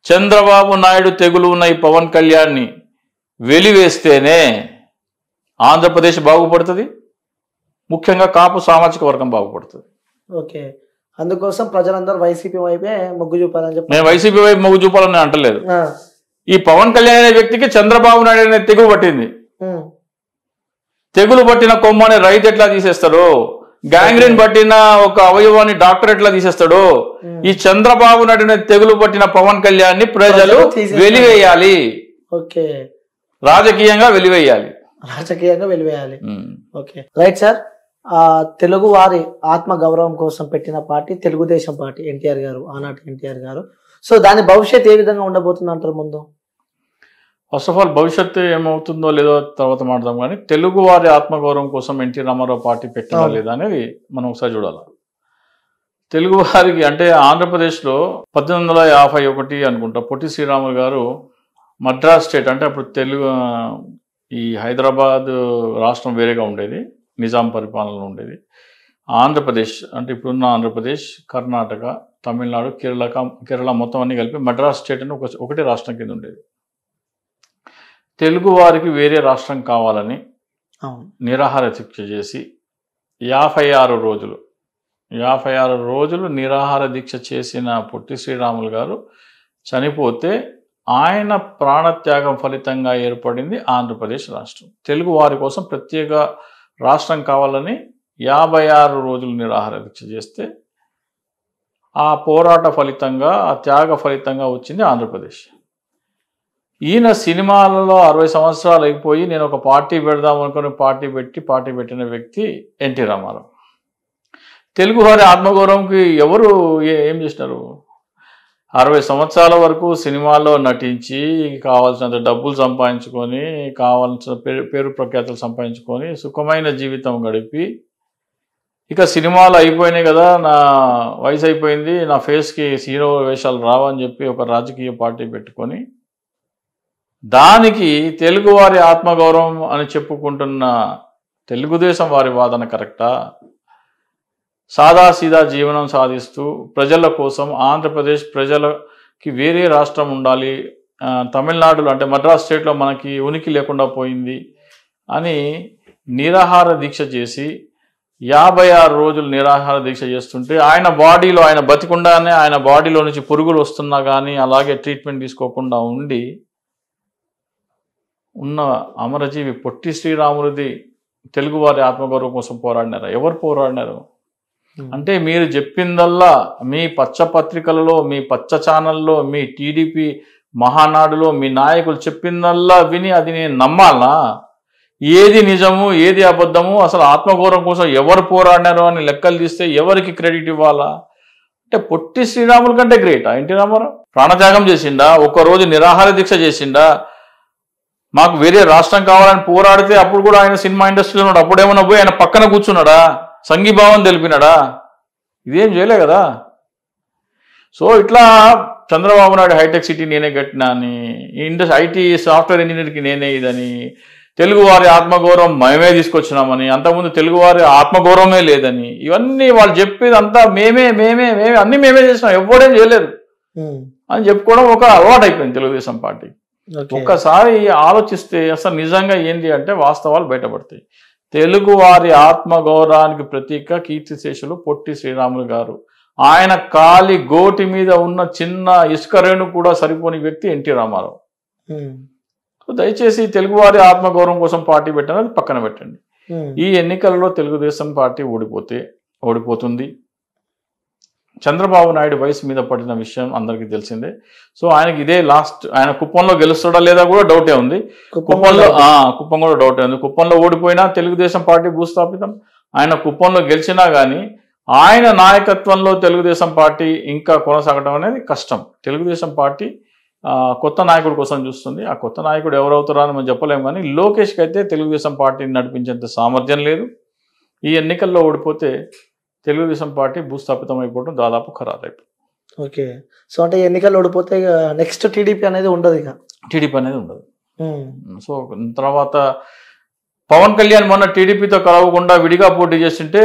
చంద్రబాబు నాయుడు తెగులు ఉన్న ఈ పవన్ కళ్యాణ్ని వెలివేస్తేనే ఆంధ్రప్రదేశ్ బాగుపడుతుంది, ముఖ్యంగా కాపు సామాజిక వర్గం బాగుపడుతుంది. ఓకే, అందుకోసం ప్రజలందరూ వైసీపీ వైపే మొగ్గు చూపాలని చెప్పి. నేను వైసీపీ వైపు మొగ్గు చూపాలని నేను అంటలేదు. ఈ పవన్ కళ్యాణ్ అనే వ్యక్తికి చంద్రబాబు నాయుడు అనే తెగులు పట్టింది. తెగులు పట్టిన కొమ్మని రైతు ఎట్లా తీసేస్తాడు, గ్యాంగ్రీన్ పట్టిన ఒక అవయవాన్ని డాక్టర్ ఎట్లా తీసేస్తాడు, ఈ చంద్రబాబు నాయుడు అనే తెగులు పట్టిన పవన్ కళ్యాణ్ ని ప్రజలు వెలివేయాలి. ఓకే, రాజకీయంగా వెలివేయాలి. Okay, right sir. తెలుగు వారి ఆత్మ గౌరవం కోసం పెట్టిన పార్టీ తెలుగుదేశం పార్టీ, ఎన్టీఆర్ గారు, ఆనాటి ఎన్టీఆర్ గారు. సో దాని భవిష్యత్తు ఏ విధంగా ఉండబోతుంది అంటారు ముందు? ఫస్ట్ ఆఫ్ ఆల్ భవిష్యత్తు ఏమవుతుందో లేదో తర్వాత మాట్లాడదాం, కానీ తెలుగు వారి ఆత్మగౌరవం కోసం ఎన్టీ రామారావు పార్టీ పెట్టినా లేదా అనేది మనం ఒకసారి చూడాలి. తెలుగు వారికి అంటే ఆంధ్రప్రదేశ్లో 1851 అనుకుంటా పొట్టి శ్రీరాములు గారు మద్రాస్ స్టేట్, అంటే అప్పుడు ఈ హైదరాబాద్ రాష్ట్రం వేరేగా ఉండేది, నిజాం పరిపాలనలో ఉండేది. ఆంధ్రప్రదేశ్ అంటే ఇప్పుడున్న ఆంధ్రప్రదేశ్, కర్ణాటక, తమిళనాడు, కేరళ మొత్తం అన్ని కలిపి మద్రాస్ స్టేట్ అని ఒకటే రాష్ట్రం కింద ఉండేది. తెలుగు వారికి వేరే రాష్ట్రం కావాలని నిరాహార దీక్ష చేసి 56 రోజులు నిరాహార దీక్ష చేసిన పొట్టి శ్రీరాములు గారు చనిపోతే ఆయన ప్రాణత్యాగం ఫలితంగా ఏర్పడింది ఆంధ్రప్రదేశ్ రాష్ట్రం. తెలుగు వారి కోసం ప్రత్యేక రాష్ట్రం కావాలని 56 రోజులు నిరాహార దీక్ష చేస్తే ఆ పోరాట ఫలితంగా, ఆ త్యాగ ఫలితంగా వచ్చింది ఆంధ్రప్రదేశ్. ఈయన సినిమాలలో 60 సంవత్సరాలు అయిపోయి నేను ఒక పార్టీ పెడదాం అనుకుని పార్టీ పెట్టిన వ్యక్తి ఎన్టీ రామారావు. తెలుగు వారి ఆత్మగౌరవంకి ఎవరు ఏం చేసినారు? 60 సంవత్సరాల వరకు సినిమాల్లో నటించి కావాల్సినంత డబ్బులు సంపాదించుకొని, కావాల్సిన పేరు ప్రఖ్యాతులు సంపాదించుకొని సుఖమైన జీవితం గడిపి, ఇక సినిమాలు అయిపోయినాయి కదా, నా వయసు అయిపోయింది, నా ఫేస్కి హీరో వేషాలు రావని చెప్పి ఒక రాజకీయ పార్టీ పెట్టుకొని, దానికి తెలుగువారి ఆత్మగౌరవం అని చెప్పుకుంటున్న తెలుగుదేశం వారి వాదన కరెక్టా? సాదాసీదా జీవనం సాధిస్తూ ప్రజల కోసం, ఆంధ్రప్రదేశ్ ప్రజలకి వేరే రాష్ట్రం ఉండాలి, తమిళనాడులో అంటే మద్రాస్ స్టేట్లో మనకి ఉనికి లేకుండా పోయింది అని నిరాహార దీక్ష చేసి 56 రోజులు నిరాహార దీక్ష చేస్తుంటే ఆయన బాడీలో, ఆయన బతికుండానే ఆయన బాడీలో నుంచి పురుగులు వస్తున్నా కానీ అలాగే ట్రీట్మెంట్ తీసుకోకుండా ఉన్న అమరజీవి పొట్టి శ్రీరాములది తెలుగువారి ఆత్మగౌరవం కోసం పోరాడినారా? ఎవరు పోరాడినారు? అంటే మీరు చెప్పిందల్లా మీ పచ్చ పత్రికలలో, మీ పచ్చ ఛానల్లో, మీ టీడీపీ మహానాడులో మీ నాయకులు చెప్పిందల్లా విని అది నేను నమ్మాలా? ఏది నిజము, ఏది అబద్ధము, అసలు ఆత్మగౌరవం కోసం ఎవరు పోరాడినారో అని లెక్కలు తీస్తే ఎవరికి క్రెడిట్ ఇవ్వాలా? అంటే పొట్టి శ్రీరాముల కంటే గ్రేటా ఎన్టీ రామారావు? ప్రాణత్యాగం చేసిండా? ఒక్కరోజు నిరాహార దీక్ష చేసిండా? మాకు వేరే రాష్ట్రం కావాలని పోరాడితే అప్పుడు కూడా ఆయన సినిమా ఇండస్ట్రీలో ఉన్నాడు. అప్పుడేమన్నా పోయి ఆయన పక్కన కూర్చున్నాడా? సంఘీభావం తెలిపినాడా? ఇదేం చేయలే కదా. సో ఇట్లా చంద్రబాబు నాయుడు హైటెక్ సిటీ నేనే కట్టినా అని, ఐటీ సాఫ్ట్వేర్ ఇంజనీర్కి నేనే ఇదని, తెలుగువారి ఆత్మగౌరవం మేమే తీసుకొచ్చినామని, అంతకుముందు తెలుగువారి ఆత్మగౌరవమే లేదని, ఇవన్నీ వాళ్ళు చెప్పేది అంతా మేమే అన్ని మేమే చేసినాం, ఎవడేం చేయలేదు అని చెప్పుకోవడం ఒక అలవాటు అయిపోయింది తెలుగుదేశం పార్టీ. ఒక్కసారి ఆలోచిస్తే అసలు నిజంగా ఏంటి అంటే వాస్తవాలు బయటపడతాయి. తెలుగు వారి ఆత్మగౌరవానికి ప్రతీక కీర్తిశేషులు పొట్టి శ్రీరాములు గారు. ఆయన కాలి గోటి మీద ఉన్న చిన్న ఇసుక రేణు కూడా సరిపోని వ్యక్తి ఎన్టీ రామారావు. దయచేసి తెలుగువారి ఆత్మగౌరవం కోసం పార్టీ పెట్టినది పక్కన పెట్టండి. ఈ ఎన్నికలలో తెలుగుదేశం పార్టీ ఓడిపోతుంది. చంద్రబాబు నాయుడు వయసు మీద పడిన విషయం అందరికీ తెలిసిందే. సో ఆయనకి ఇదే లాస్ట్. ఆయన కుప్పంలో గెలుస్తాడా లేదా కూడా డౌటే ఉంది. కుప్పం కూడా డౌటే ఉంది. కుప్పంలో ఓడిపోయినా తెలుగుదేశం పార్టీ భూస్థాపితం. ఆయన కుప్పంలో గెలిచినా కానీ ఆయన నాయకత్వంలో తెలుగుదేశం పార్టీ ఇంకా కొనసాగడం అనేది కష్టం. తెలుగుదేశం పార్టీ కొత్త నాయకుడి కోసం చూస్తుంది. ఆ కొత్త నాయకుడు ఎవరవుతారో అని మనం చెప్పలేము. కానీ లోకేష్కి అయితే తెలుగుదేశం పార్టీని నడిపించేంత సామర్థ్యం లేదు. ఈ ఎన్నికల్లో ఓడిపోతే తెలుగుదేశం పార్టీ భూస్థాపితం అయిపోవడం దాదాపు ఖరారైపోయింది. ఓకే. సో అంటే ఎన్నికల్లో ఓడిపోతే నెక్స్ట్ టీడీపీ అనేది ఉండదు, ఇక టీడీపీ అనేది ఉండదు. సో తర్వాత పవన్ కళ్యాణ్ మొన్న టీడీపీతో కలవకుండా విడిగా పోటీ చేస్తుంటే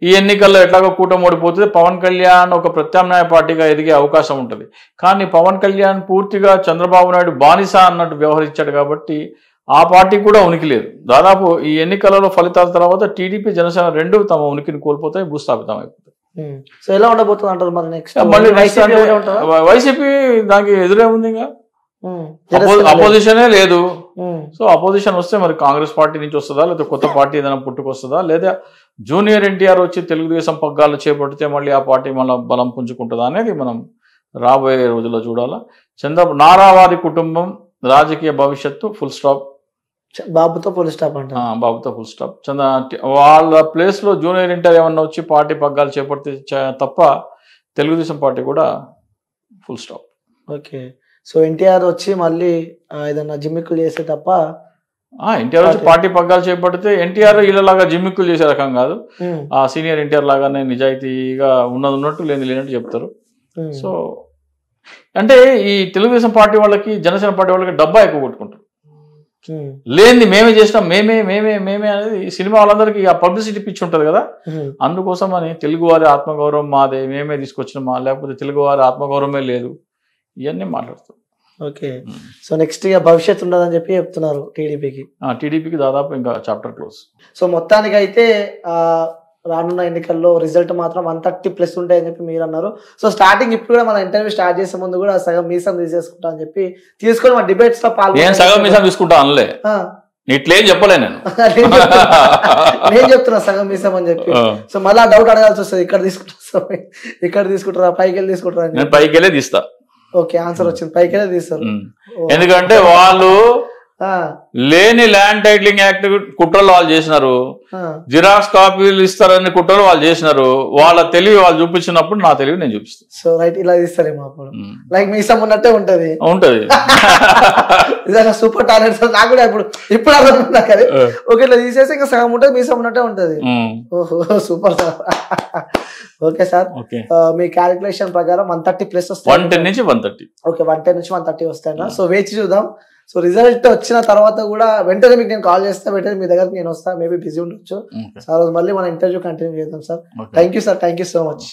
ఈ ఎన్నికల్లో ఎట్లాగో కూటమి ఓడిపోతుంది, పవన్ కళ్యాణ్ ఒక ప్రత్యామ్నాయ పార్టీగా ఎదిగే అవకాశం ఉంటుంది. కానీ పవన్ కళ్యాణ్ పూర్తిగా చంద్రబాబు నాయుడు బానిస అన్నట్టు వ్యవహరించాడు కాబట్టి ఆ పార్టీ కూడా ఉనికి లేదు. దాదాపు ఈ ఎన్నికలలో ఫలితాల తర్వాత టీడీపీ జనసేన రెండు తమ ఉనికిని కోల్పోతాయి, భూస్థాపితం అయిపోతాయి. సో ఎలా ఉండబోతుంది అంటారు మరి నెక్స్ట్? మళ్ళీ వైసీపీ దానికి ఎదురే ఉంది, ఇంకా అపోజిషనే లేదు. సో అపోజిషన్ వస్తే మరి కాంగ్రెస్ పార్టీ నుంచి వస్తుందా, లేదా కొత్త పార్టీ ఏదైనా పుట్టుకొస్తుందా, లేదా జూనియర్ ఎన్టీఆర్ వచ్చి తెలుగుదేశం పగ్గాలు చేపడితే మళ్ళీ ఆ పార్టీ మళ్ళీ బలం పుంజుకుంటుందా అనేది మనం రాబోయే రోజుల్లో చూడాలా. నారావారి కుటుంబం రాజకీయ భవిష్యత్తు ఫుల్ స్టాప్. బాబుతో ఫుల్ స్టాప్ అంట. బాబుతో ఫుల్ స్టాప్. వాళ్ళ ప్లేస్లో జూనియర్ ఎన్టీఆర్ ఏమన్నా వచ్చి పార్టీ పగ్గాలు చేపడితే తప్ప తెలుగుదేశం పార్టీ కూడా full stop. Okay. So NTR వచ్చి మళ్ళీ ఏదన్నా జిమ్మిక్కులు చేస్తే తప్ప, ఎన్టీఆర్ వచ్చి పార్టీ పగ్గాలు చేపడితే ఎన్టీఆర్ వీళ్ళలాగా జిమ్మిక్కులు చేసే రకం కాదు. ఆ సీనియర్ ఎన్టీఆర్ లాగానే నిజాయితీగా ఉన్నట్టు లేనట్టు చెప్తారు. సో అంటే ఈ తెలుగుదేశం పార్టీ వాళ్ళకి జనసేన పార్టీ వాళ్ళకి డబ్బా ఎక్కువ కొట్టుకుంటారు. లేని మేమే చేసినాం, మేమే అనేది సినిమా వాళ్ళందరికీ ఆ పబ్లిసిటీ పిచ్చి ఉంటుంది కదా. అందుకోసం అని తెలుగువారి ఆత్మగౌరవం మాదే, మేమే తీసుకొచ్చినామా, లేకపోతే తెలుగువారి ఆత్మగౌరవమే లేదు, ఇవన్నీ మాట్లాడుతారు. ఓకే. సో నెక్స్ట్ ఇక భవిష్యత్తు ఉండదని చెప్పి చెప్తున్నారు టీడీపీకి. టీడీపీకి దాదాపు ఇంకా చాప్టర్ క్లోజ్. సో మొత్తానికి అయితే రానున్న ఎన్నికల్లో రిజల్ట్ మాత్రం 130+ ఉంటాయని చెప్పి మీరు అన్నారు. సో స్టార్టింగ్ ఇప్పుడు కూడా మన ఇంటర్వ్యూ స్టార్ట్ చేసే ముందు కూడా సగం మీసం తీసేసుకుంటా అని చెప్పి తీసుకొని మన డిబేట్స్ లో నేను సగం మీసం తీసుకుంటా అనలే, ఇట్లేం చెప్పలే నేను. నేను చెప్తున్నా సగం మీసం అని చెప్పి. సో మళ్ళీ డౌట్ అడగాల్సి వస్తుంది, ఇక్కడ తీసుకుంటారా పైకి వెళ్ళి తీసుకుంటారా? నేను పైకి వెళ్ళే తీస్తా. ఓకే, ఆన్సర్ వచ్చింది, పైకి వెళ్ళే తీస్తారు. ఎందుకంటే వాళ్ళు లేని ల్యాండ్ టైటిలింగ్ యాక్ట్ కుట్రలు వాళ్ళు చేసినారు, జిరాక్స్ కాపీలు ఇస్తారని కుట్రలు వాళ్ళు చేసినారు. వాళ్ళ తెలివి వాళ్ళు చూపించినప్పుడు నా తెలివి నేను చూపిస్తాను. సో రైట్, ఇలా తీస్తారేమో అప్పుడు లైక్ మీసం ఉన్నట్టే ఉంటది. సూపర్ టాలెంట్ నాకు కూడా ఇప్పుడు అర్థం కదా. ఓకే, ఇట్లా తీసేసి ఇంకా సగం ఉంటుంది, మీసం ఉన్నట్టే ఉంటది. ఓహో సూపర్ సార్. ఓకే సార్, మీ క్యాలిక్యులేషన్ ప్రకారం 130+ వస్తాయి. 110 నుంచి 130. ఓకే, 110 నుంచి 130 వస్తాయి. సో వేచి చూద్దాం. సో రిజల్ట్ వచ్చిన తర్వాత కూడా వెంటనే మీకు నేను కాల్ చేస్తాను, వెంటనే మీ దగ్గరకు నేను వస్తాను. మేబీ బిజీ ఉండొచ్చు సార్, మళ్ళీ మన ఇంటర్వ్యూ కంటిన్యూ చేద్దాం sir. Thank you sir, thank you so much.